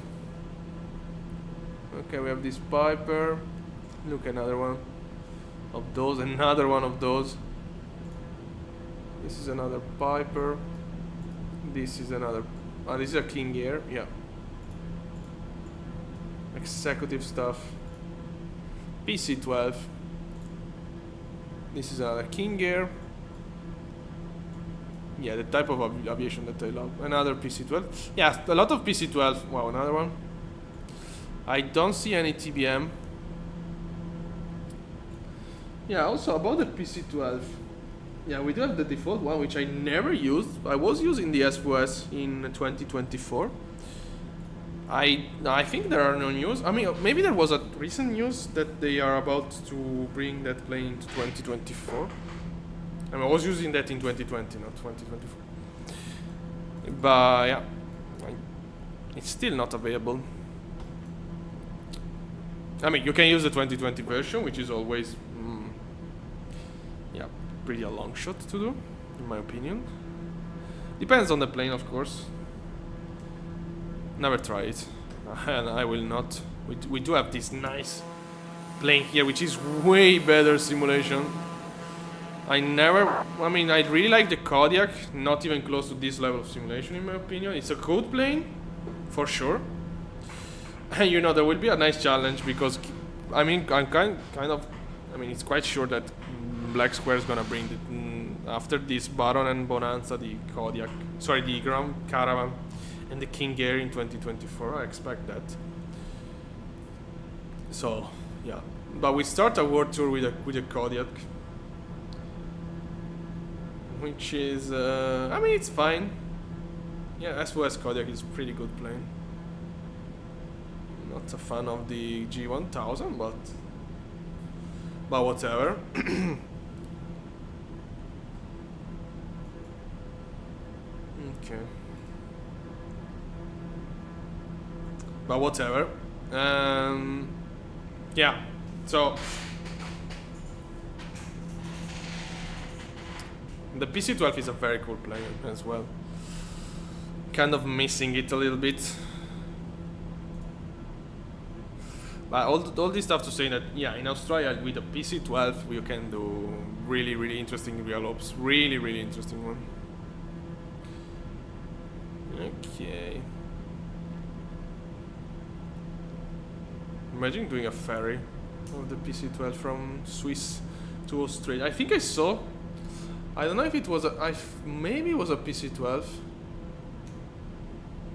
Okay, we have this Piper. Look, another one of those. Another one of those. This is another Piper. This is another. Oh, this is a King Air. Yeah. Executive stuff. PC-12. This is another King Air. Yeah, the type of aviation that I love. Another PC-12. Yeah, a lot of PC-12. Wow, another one. I don't see any TBM. Yeah, also about the PC-12. Yeah, we do have the default one, which I never used. I was using the SOS in 2024. I think there are no news. I mean, maybe there was a recent news that they are about to bring that plane into 2024. I mean, I was using that in 2020, not 2024. But yeah, it's still not available. I mean, you can use the 2020 version, which is always, yeah, pretty a long shot to do, in my opinion. Depends on the plane, of course. Never try it, and I will not. We do have this nice plane here, which is way better simulation. I really like the Kodiak, not even close to this level of simulation, in my opinion. It's a good plane, for sure. And you know, there will be a nice challenge because, I mean, I'm kind of, I mean, it's quite sure that Black Square is gonna bring after this Baron and Bonanza, the Kodiak, sorry, the Grand Caravan and the King Air in 2024. I expect that. So yeah, but we start a world tour with a Kodiak, which is, I mean, it's fine. Yeah, SOS Kodiak is a pretty good plane. Not a fan of the G1000, but but whatever. Okay. But whatever. Yeah. So the PC-12 is a very cool plane as well. Kind of missing it a little bit. But all this stuff to say that, yeah, in Australia with the PC-12 we can do really interesting real ops. Really interesting one. Okay. Imagine doing a ferry of the PC-12 from Swiss to Australia. I think I saw. I don't know if it was maybe it was a PC-12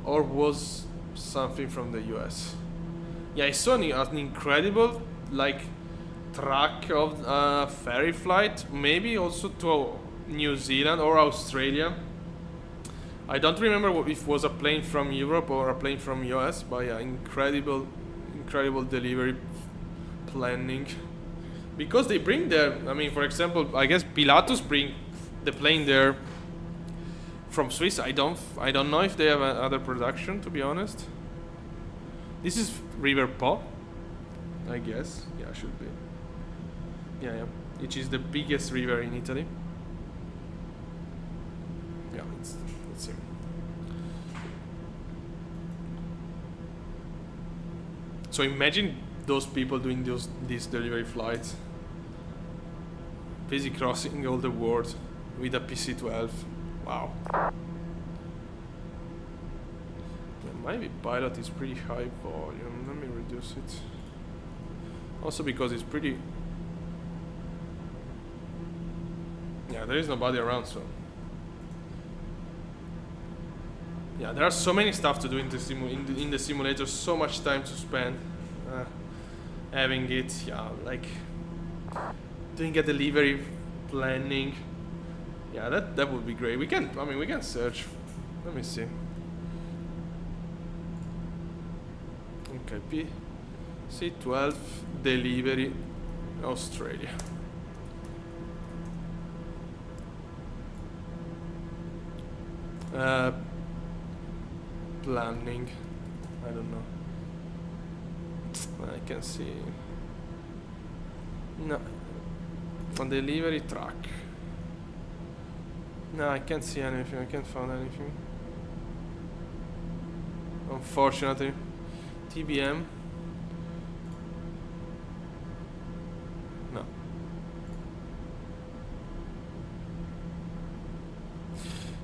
or was something from the US. Yeah, I saw an incredible like track of ferry flight, maybe also to New Zealand or Australia. I don't remember if it was a plane from Europe or a plane from US, but yeah, incredible delivery planning. Because they bring their, I mean, for example, I guess Pilatus bring the plane there from Swiss. I don't know if they have other production, to be honest. This is River Po, I guess. Yeah, should be. Yeah, which is the biggest river in Italy. Yeah, let's see. So imagine those people doing these delivery flights, basically crossing all the world with a PC-12. Wow. My pilot is pretty high volume. Let me reduce it. Also because it's pretty. Yeah, there is nobody around, so. Yeah, there are so many stuff to do in the simulator. So much time to spend having it. Yeah, like doing a delivery planning. Yeah, that would be great. We can search. Let me see. Okay, PC-12 delivery Australia. Planning. I don't know. I can see. No. On delivery track. No, I can't see anything. I can't find anything. Unfortunately. TBM. No.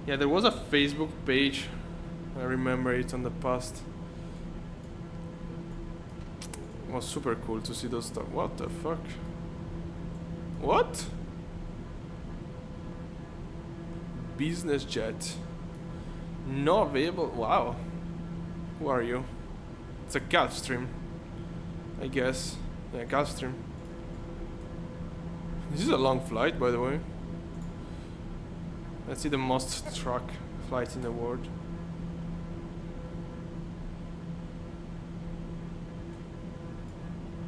Yeah, there was a Facebook page. I remember it on the past. It was super cool to see those stuff. What the fuck? What? Business jet. No available. Wow. Who are you? It's a Gulfstream, I guess. Yeah, Gulfstream. This is a long flight, by the way. Let's see the most truck flights in the world.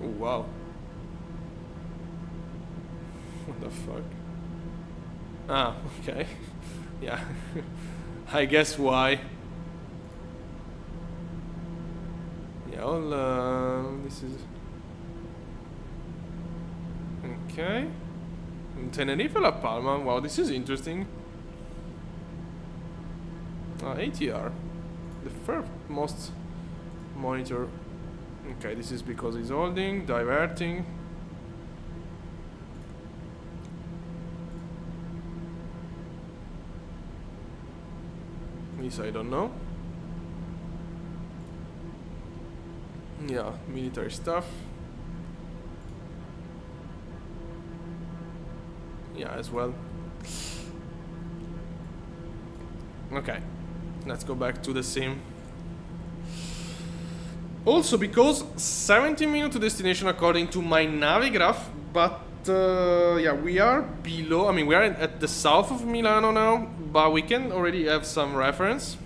Oh, wow. What the fuck? Ah, okay. Yeah. I guess why. Yeah, all this is okay. Tenerife La Palma. Wow, this is interesting. ATR, the first most monitor. Okay, this is because it's holding, diverting. This I don't know. Yeah, military stuff. Yeah, as well. Okay, let's go back to the sim. Also because 17 minutes to destination according to my Navigraph, but yeah, we are below, I mean we are at the south of Milano now, but we can already have some reference.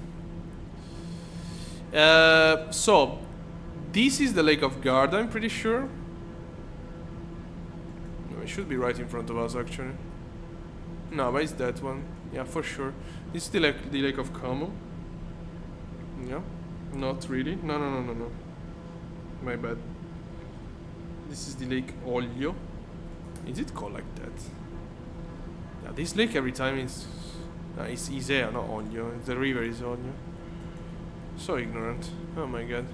So, this is the Lake of Garda, I'm pretty sure. It should be right in front of us, actually. No, but it's that one. Yeah, for sure. This is the lake of Como. Yeah. Not really. No. My bad. This is the lake Olio. Is it called like that? Yeah, this lake every time is... it's Isea, not Olio. The river is Olio. So ignorant. Oh my god.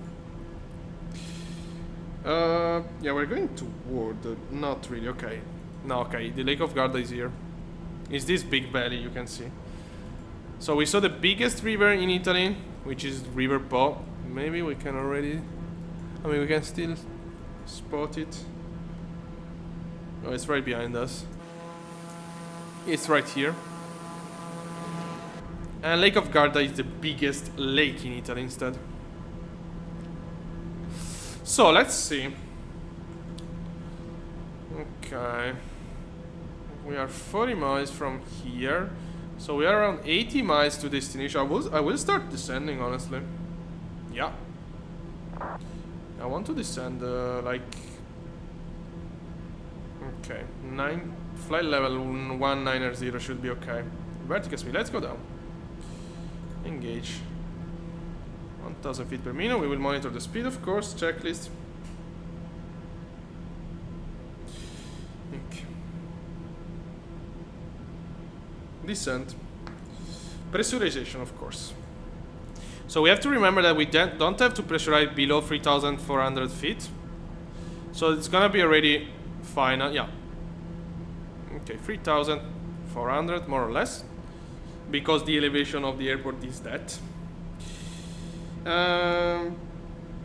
Yeah, we're going toward... not really, okay. No, okay, the Lake of Garda is here. It's this big valley, you can see. So we saw the biggest river in Italy, which is River Po. Maybe we can already... I mean, we can still spot it. Oh, it's right behind us. It's right here. And Lake of Garda is the biggest lake in Italy instead. So, let's see. Okay. We are 40 miles from here. So we are around 80 miles to destination. I will start descending, honestly. Yeah. I want to descend, like... Okay. Flight level 190 should be okay. Vertical speed, let's go down. Engage. 1000 feet per minute. We will monitor the speed, of course. Checklist. Okay. Descent. Pressurization, of course. So we have to remember that we don't have to pressurize below 3,400 feet. So it's gonna be already final. Yeah. Okay, 3,400 more or less. Because the elevation of the airport is that.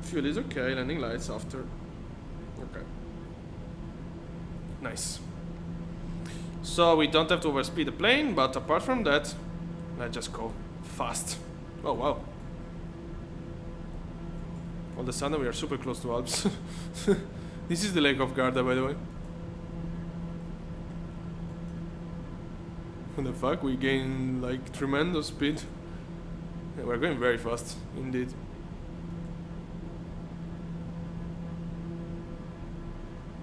Fuel is okay, landing lights after. Okay. Nice. So we don't have to overspeed the plane, but apart from that, let's just go fast. Oh wow. All of a sudden we are super close to Alps. This is the Lake of Garda, by the way. What the fuck? We gain like tremendous speed. Yeah, we're going very fast, indeed.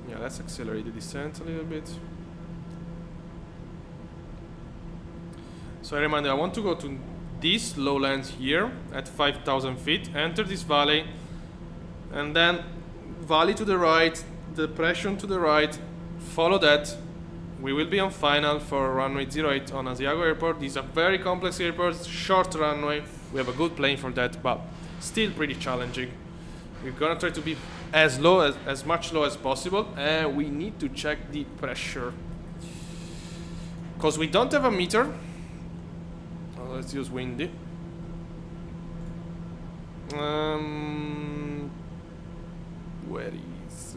Yeah, let's accelerate the descent a little bit. So I remind you, I want to go to this lowland here at 5,000 feet, enter this valley, and then valley to the right, depression to the right, follow that. We will be on final for runway 08 on Asiago Airport. This is a very complex airport, short runway. We have a good plane for that, but still pretty challenging. We're gonna try to be as low as much low as possible, and we need to check the pressure. Because we don't have a meter. Oh, let's use windy. Where is...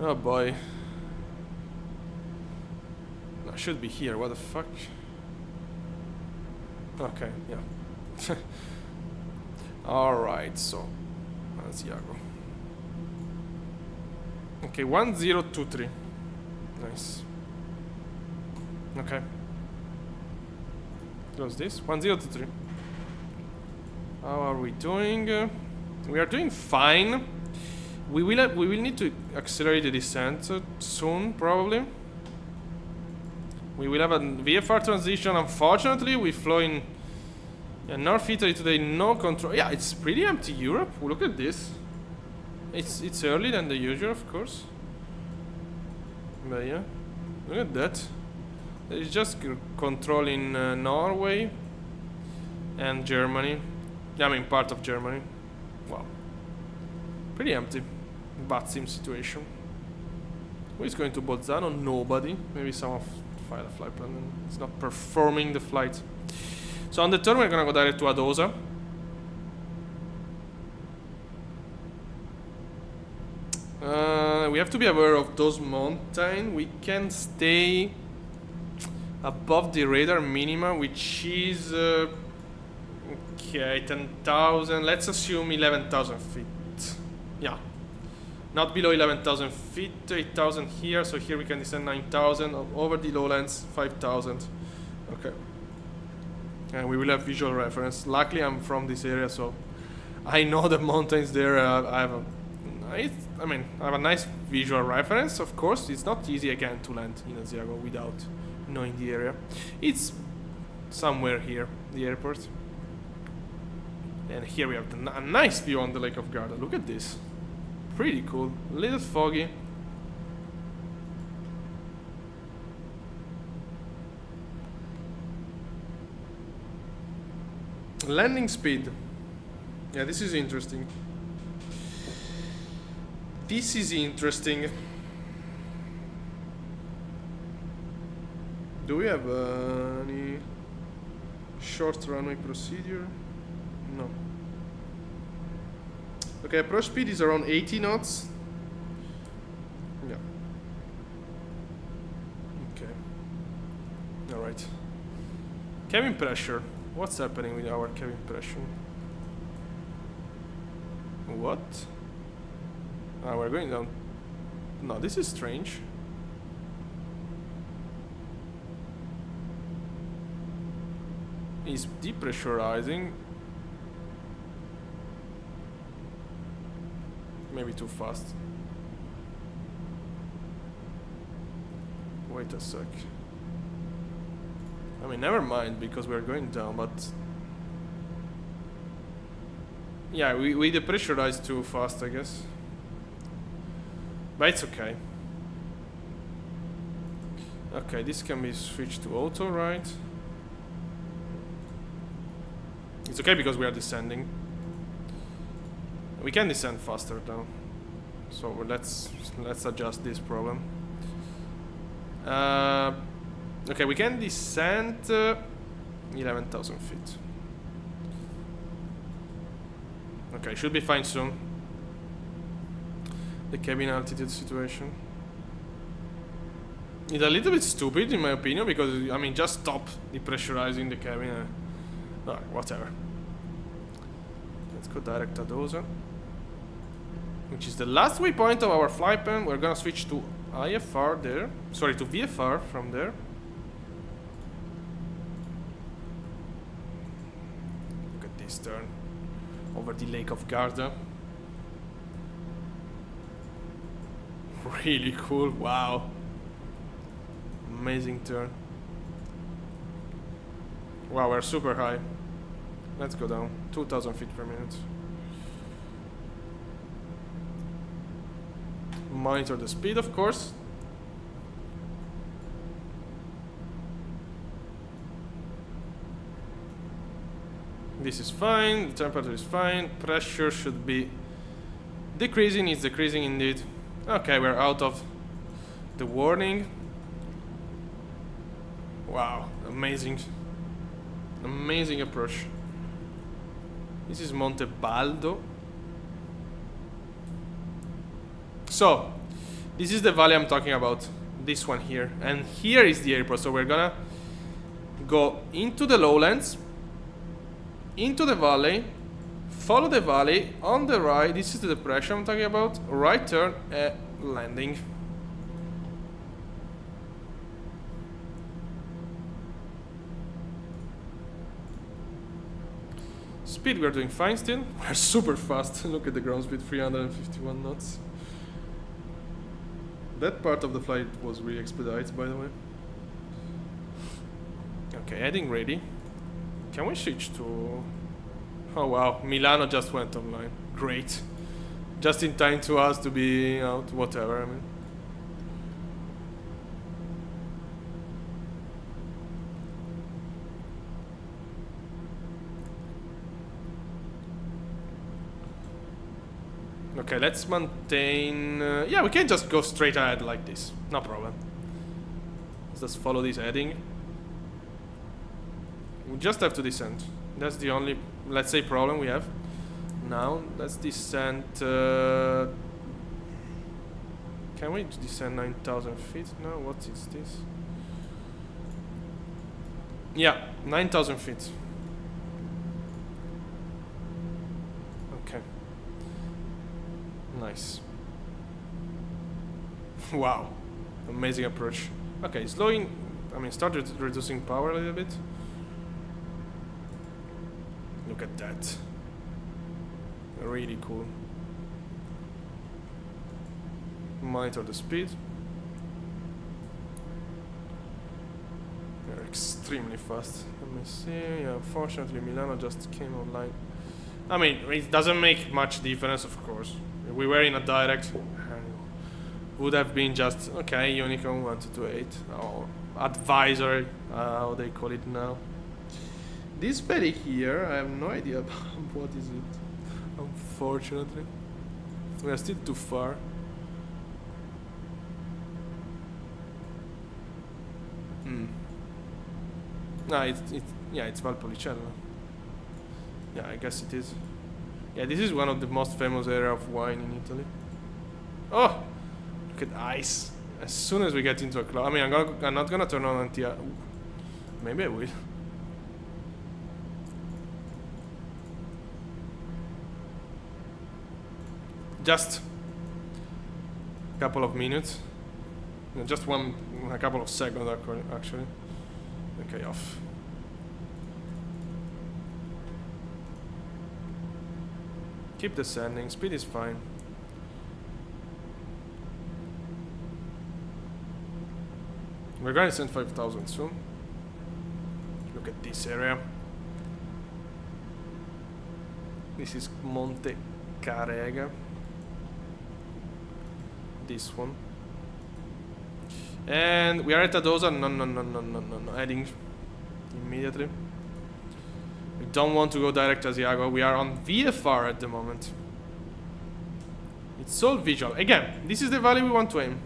Oh boy. No, should be here, what the fuck? Okay, yeah. Alright, so Asiago. Okay, 1023. Nice. Okay. Close this. 1023. How are we doing? We are doing fine. We will need to accelerate the descent soon, probably. We will have a VFR transition. Unfortunately, we flew in North Italy today, no control. Yeah, it's pretty empty Europe. Look at this. It's early than the usual, of course. But yeah, look at that. It's just control in Norway and Germany. Yeah, I mean part of Germany. Wow. Pretty empty. VATSIM situation. Who is going to Bolzano? Nobody. Maybe someone filed a flight plan and it's not performing the flight. So on the turn we're gonna go direct to Adosa. We have to be aware of those mountains. We can stay above the radar minima, which is okay, 10,000. Let's assume 11,000 feet. Yeah, not below 11,000 feet. 8,000 here, so here we can descend 9,000 over the lowlands. 5,000. Okay, and we will have visual reference. Luckily, I'm from this area, so I know the mountains there. I have a nice visual reference. Of course, it's not easy again to land in Asiago without knowing the area. It's somewhere here, the airport. And here we have a nice view on the Lake of Garda. Look at this. Pretty cool. A little foggy. Landing speed. Yeah, this is interesting. This is interesting. Do we have any short runway procedure? No. Okay, approach speed is around 80 knots. Yeah. Okay. Alright. Cabin pressure. What's happening with our cabin pressure? What? Ah, we're going down. No, this is strange. It's depressurizing. Maybe too fast. Wait a sec. I mean, never mind, because we're going down, but... Yeah, we depressurized too fast, I guess. But it's okay. Okay, this can be switched to auto, right? It's okay because we are descending. We can descend faster though. So let's adjust this problem. Okay, we can descend 11,000 feet. Okay, should be fine soon. The cabin altitude situation. It's a little bit stupid in my opinion because, I mean, just stop depressurizing the cabin. Whatever. Let's go direct Adosa, which is the last waypoint of our flight plan. We're gonna switch to IFR there. Sorry, to VFR from there. Look at this turn over the Lake of Garda. Really cool. Wow. Amazing turn. Wow, we're super high. Let's go down. 2,000 feet per minute. Monitor the speed, of course. This is fine. The temperature is fine. Pressure should be decreasing. It's decreasing indeed. Okay, we're out of the warning. Wow, amazing. Amazing approach. This is Monte Baldo. So, this is the valley I'm talking about. This one here. And here is the airport. So we're gonna go into the lowlands, into the valley, follow the valley, on the right, this is the depression I'm talking about, right turn, landing. Speed, we're doing fine still. We're super fast. Look at the ground speed, 351 knots. That part of the flight was really expedited, by the way. Okay, heading ready. Can we switch to... Oh wow, Milano just went online. Great. Just in time to us to be out, whatever, I mean. Okay, let's maintain... yeah, we can just go straight ahead like this. No problem. Let's just follow this heading. We just have to descend. That's the only, let's say, problem we have. Now, let's descend... can we descend 9,000 feet? No, what is this? Yeah, 9,000 feet. Okay. Nice. Wow. Amazing approach. Okay, slowing... I mean, start reducing power a little bit. Look at that. really cool. Monitor the speed. They're extremely fast. Let me see. Yeah, unfortunately, Milano just came online. I mean, it doesn't make much difference, of course. If we were in a direct, would have been just okay. Unicorn 1228 or advisory, how they call it now. This valley here, I have no idea about what is it. Unfortunately, we are still too far. No, it's Valpolicella. Yeah, I guess it is. Yeah, this is one of the most famous area of wine in Italy. Oh, look at ice. As soon as we get into a cloud, I mean, I'm not gonna turn on anti. Maybe I will. Just a couple of minutes. No, just a couple of seconds actually. Okay, off. Keep descending, speed is fine. We're going to send 5,000 soon. Look at this area. This is Monte Carega. This one. And we are at Adosa. No. Heading immediately. We don't want to go direct to Asiago. We are on VFR at the moment. It's all visual. Again, this is the valley we want to aim.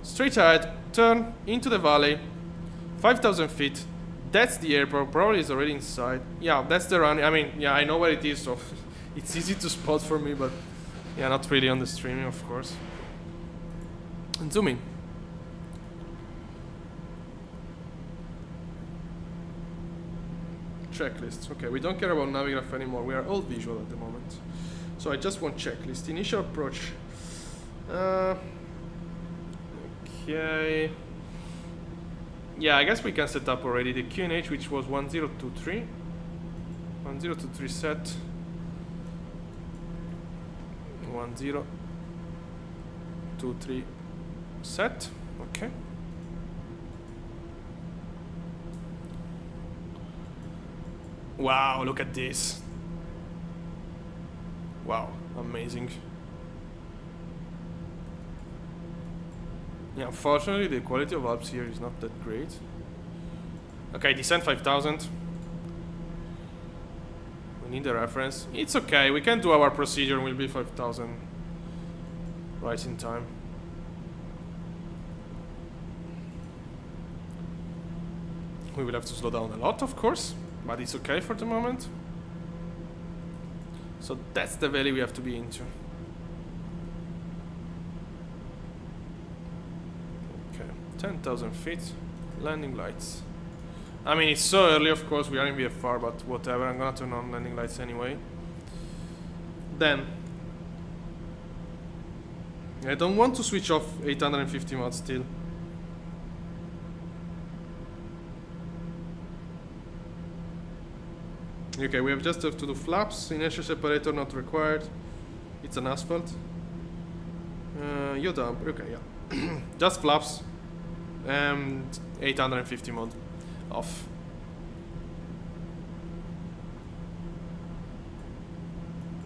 Straight ahead, turn into the valley. 5,000 feet. That's the airport. Probably is already inside. Yeah, that's the run. I mean, yeah, I know where it is, so it's easy to spot for me, but yeah, not really on the streaming, of course. And zoom in. Checklists. Okay, we don't care about Navigraph anymore. We are all visual at the moment. So I just want checklist. Initial approach. Okay. Yeah, I guess we can set up already the QNH, which was 1023. 1023 set. 1023 set. Okay. Wow, look at this. Wow, amazing. Yeah, unfortunately the quality of Alps here is not that great. Okay, descent 5,000. We need a reference. It's okay, we can do our procedure, will be 5,000 right in time. We will have to slow down a lot, of course, but it's okay for the moment. So that's the valley we have to be into. Okay, 10,000 feet, landing lights. I mean, it's so early, of course, we are in VFR, but whatever, I'm gonna turn on landing lights anyway. Then, I don't want to switch off 850 mods still. Okay, we have just have to do flaps, inertia separator not required. It's an asphalt. Dump, okay, yeah. Just flaps. And 850 mod off.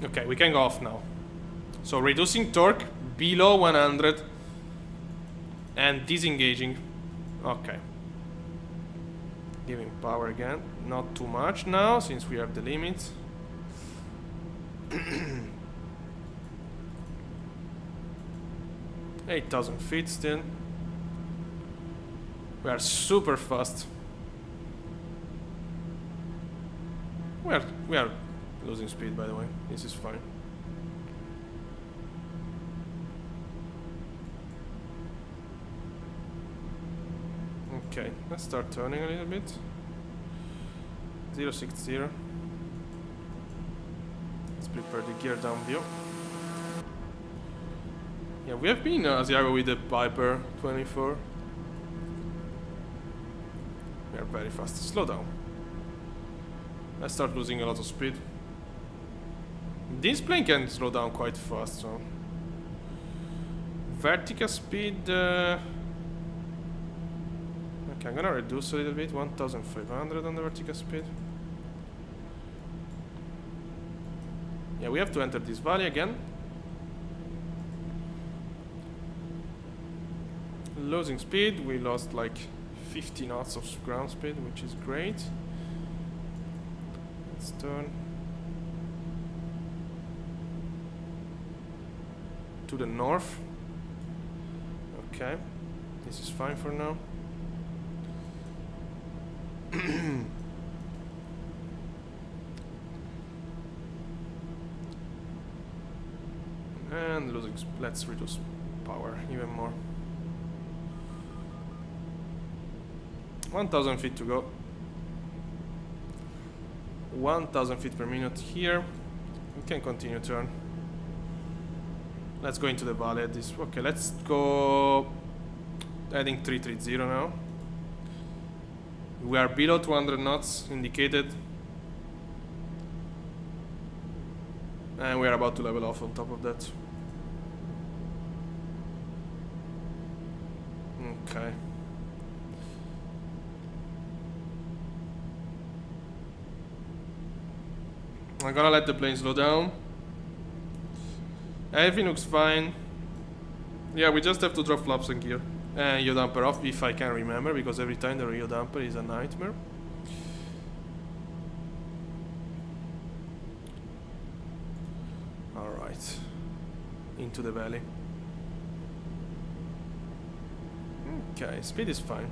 Okay, we can go off now. So reducing torque below 100 and disengaging. Okay. Giving power again, not too much now since we have the limit. 8,000 feet still. We are super fast. We are losing speed, by the way. This is fine. Okay, let's start turning a little bit. 060. Let's prepare the gear down view. Yeah, we have been Asiago with the Viper 24. We are very fast. Slow down. Let's start losing a lot of speed. This plane can slow down quite fast, so vertical speed. Okay, I'm gonna reduce a little bit. 1,500 on the vertical speed. Yeah, we have to enter this valley again. Losing speed. We lost like 50 knots of ground speed, which is great. Let's turn to the north. Okay, this is fine for now. And losing. Let's reduce power even more. 1,000 feet to go. 1,000 feet per minute here. We can continue turn. Let's go into the valley at this. Okay, let's go. Heading 330 now. We are below 200 knots indicated. And we are about to level off on top of that. Okay. I'm gonna let the plane slow down. Everything looks fine. Yeah, we just have to drop flaps and gear. And yaw damper off, if I can remember, because every time the yaw damper is a nightmare. Alright. Into the valley. Okay, speed is fine.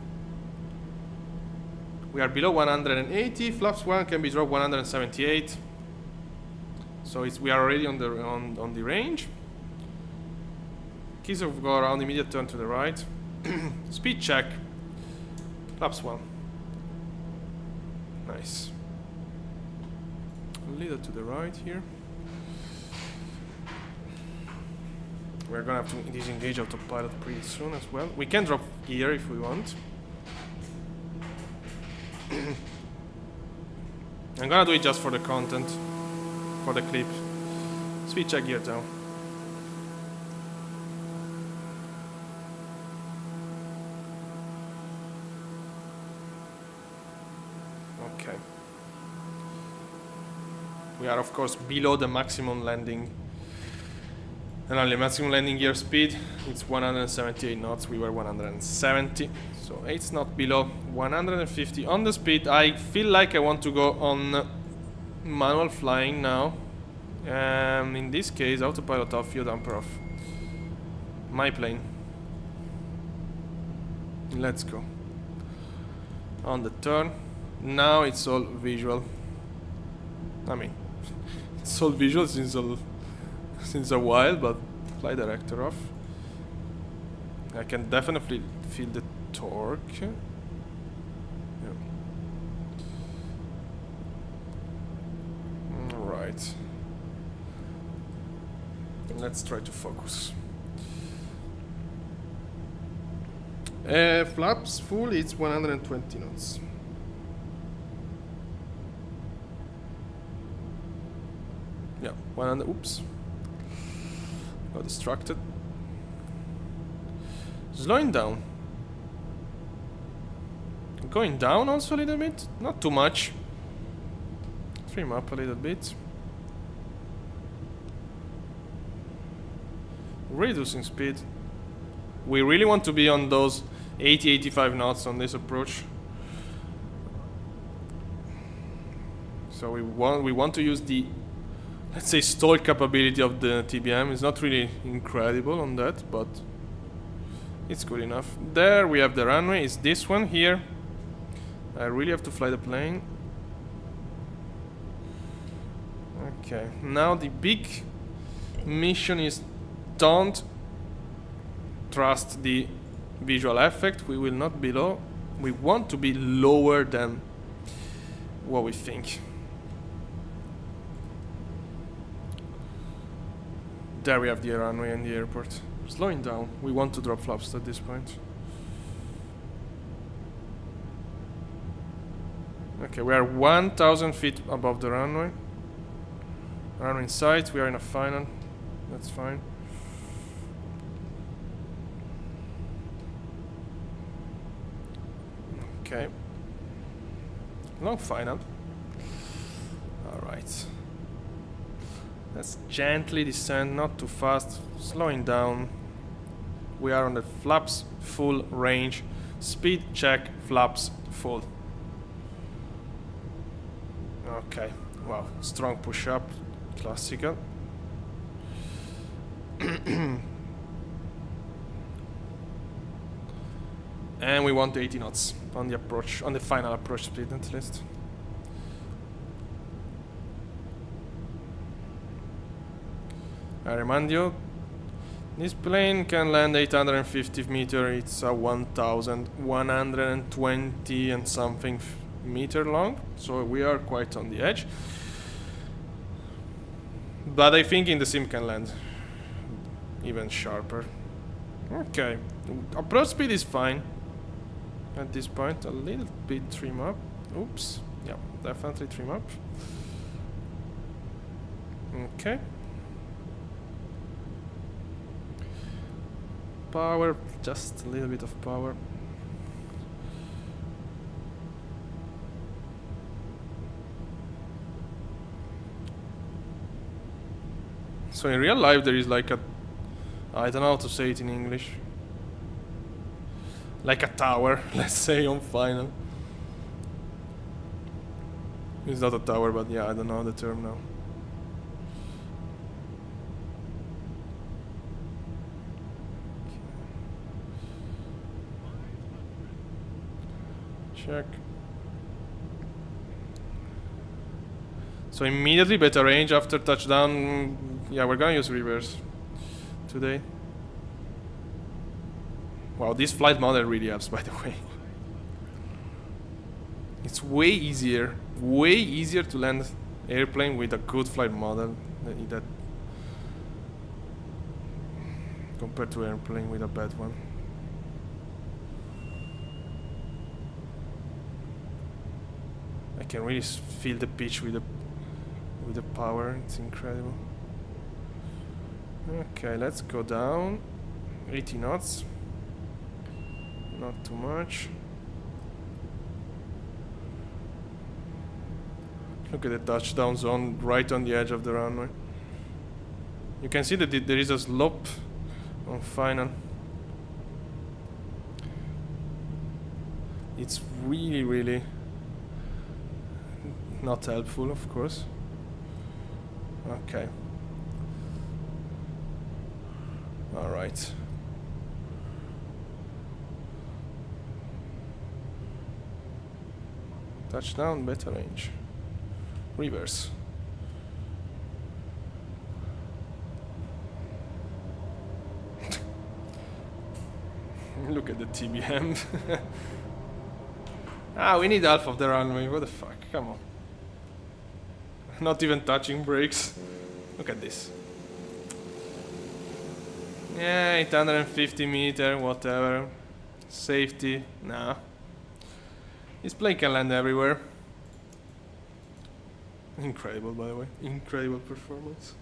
We are below 180. Flaps 1 can be dropped 178. So we are already on the range. Keys of go around, immediate turn to the right. Speed check. Flaps 1. Nice. A little to the right here. We're gonna have to disengage autopilot pretty soon as well. We can drop gear if we want. I'm gonna do it just for the content. For the clip. Speed check gear down. Okay. We are of course below the maximum landing. And only maximum landing gear speed. It's 178 knots. We were 170. So it's not below 150 on the speed. I feel like I want to go on manual flying now. In this case, autopilot off, yaw damper off. My plane. Let's go. On the turn. Now it's all visual. I mean, it's all visual since a while, but flight director off. I can definitely feel the torque. Yeah. Right. Let's try to focus. Flaps full, it's 120 knots. Yeah, 100. Oops. Got distracted. Slowing down. Going down also a little bit. Not too much. Trim up a little bit. Reducing speed. We really want to be on those 80-85 knots on this approach. So we want to use the, let's say, stall capability of the TBM. It's not really incredible on that, but it's good enough. There we have the runway. It's this one here. I really have to fly the plane. Okay, now the big mission is don't trust the visual effect. We will not be low. We want to be lower than what we think. There we have the runway and the airport. Slowing down. We want to drop flaps at this point. Okay, we are 1,000 feet above the runway. Runway in sight, we are in a final. That's fine. Okay. Long final. Alright. Let's gently descend, not too fast, slowing down. We are on the flaps full range. Speed check, flaps full. Okay, wow, strong push up, classical. And we want 80 knots on the approach, on the final approach speed at least. I remind you, this plane can land 850 meters. It's a 1,120 and something meter long, so we are quite on the edge. But I think in the sim can land even sharper. Okay, approach speed is fine at this point. A little bit trim up. Oops, yeah, definitely trim up. Okay. Power, just a little bit of power. So in real life there is like a, I don't know how to say it in English, like a tower, let's say, on final. It's not a tower, but yeah, I don't know the term now. Check. So immediately better range after touchdown. Yeah, we're gonna use reverse today. Wow, this flight model really helps, by the way. It's way easier to land airplane with a good flight model that compared to airplane with a bad one. I can really feel the pitch with the power. It's incredible. Okay, let's go down. 80 knots. Not too much. Look at the touchdown zone right on the edge of the runway. You can see that there is a slope on final. It's really not helpful, of course. Okay. All right. Touchdown, better range. Reverse. Look at the TBM. Ah, we need half of the runway. What the fuck? Come on. Not even touching brakes. Look at this. Yeah, 850 meter, whatever. Safety, nah. This plane can land everywhere. Incredible, by the way. Incredible performance.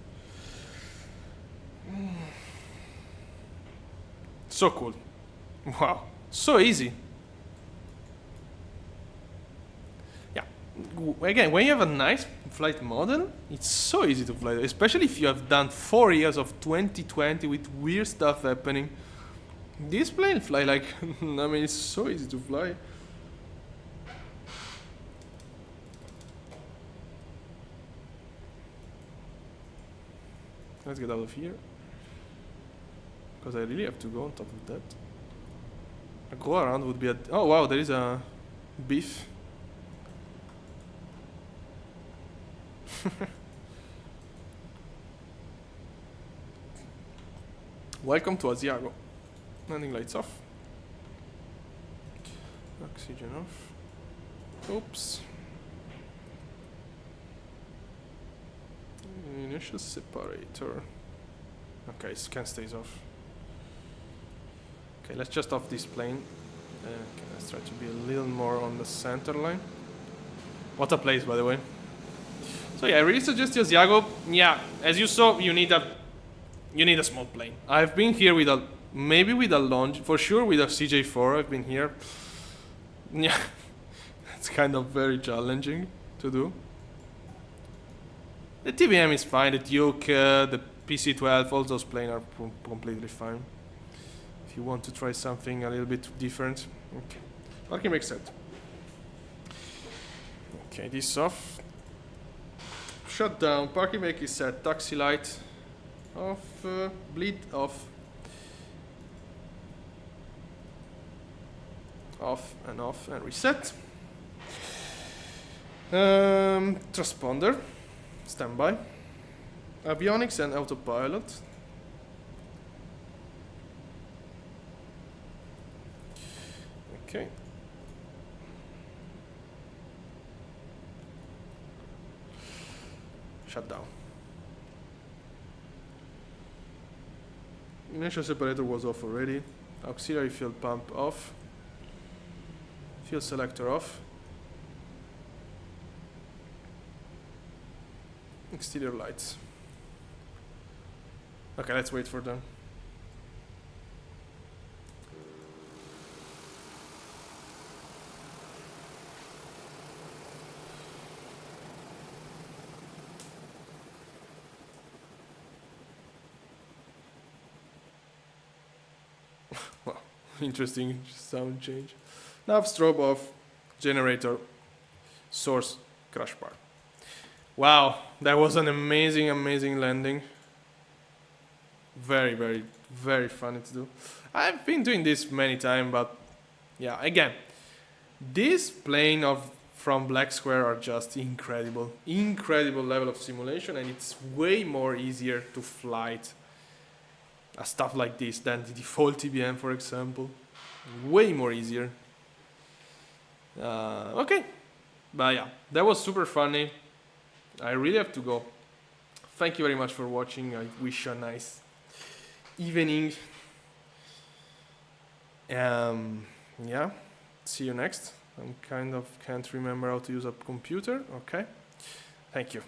So cool. Wow. So easy. Yeah. Again, when you have a nice flight model, it's so easy to fly. Especially if you have done 4 years of 2020 with weird stuff happening. This plane fly like... I mean, it's so easy to fly. Let's get out of here. Because I really have to go on top of that. A go around would be a... Oh wow, there is a beef. Welcome to Asiago. Landing lights off. Oxygen off. Oops. Initial separator. Okay, scan stays off. Okay, let's just off this plane. Okay, let's try to be a little more on the center line. What a place, by the way. So yeah, I really suggest you Asiago. Yeah, as you saw, you need a small plane. I've been here with maybe with a launch, for sure with a CJ4. I've been here. Yeah, it's kind of very challenging to do. The TBM is fine. The Duke, the PC-12, all those planes are completely fine. If you want to try something a little bit different, okay. Parking brake set. Okay, this off. Shut down. Parking brake is set. Taxi light off. Bleed off. Off and reset. Transponder. Standby. Avionics and autopilot. Okay. Shut down. Inertial separator was off already. Auxiliary fuel pump off. Fuel selector off. Exterior lights. Okay, let's wait for them. Well, interesting sound change. Nav strobe off. Generator. Source crash bar. Wow, that was an amazing, amazing landing. Very, very, very funny to do. I've been doing this many times, but yeah, again, this plane from Black Square are just incredible. Incredible level of simulation, and it's way more easier to flight a stuff like this than the default TBM, for example. Way more easier. Okay, but yeah, that was super funny. I really have to go. Thank you very much for watching. I wish you a nice evening. Yeah, see you next. I kind of can't remember how to use a computer. Okay, thank you.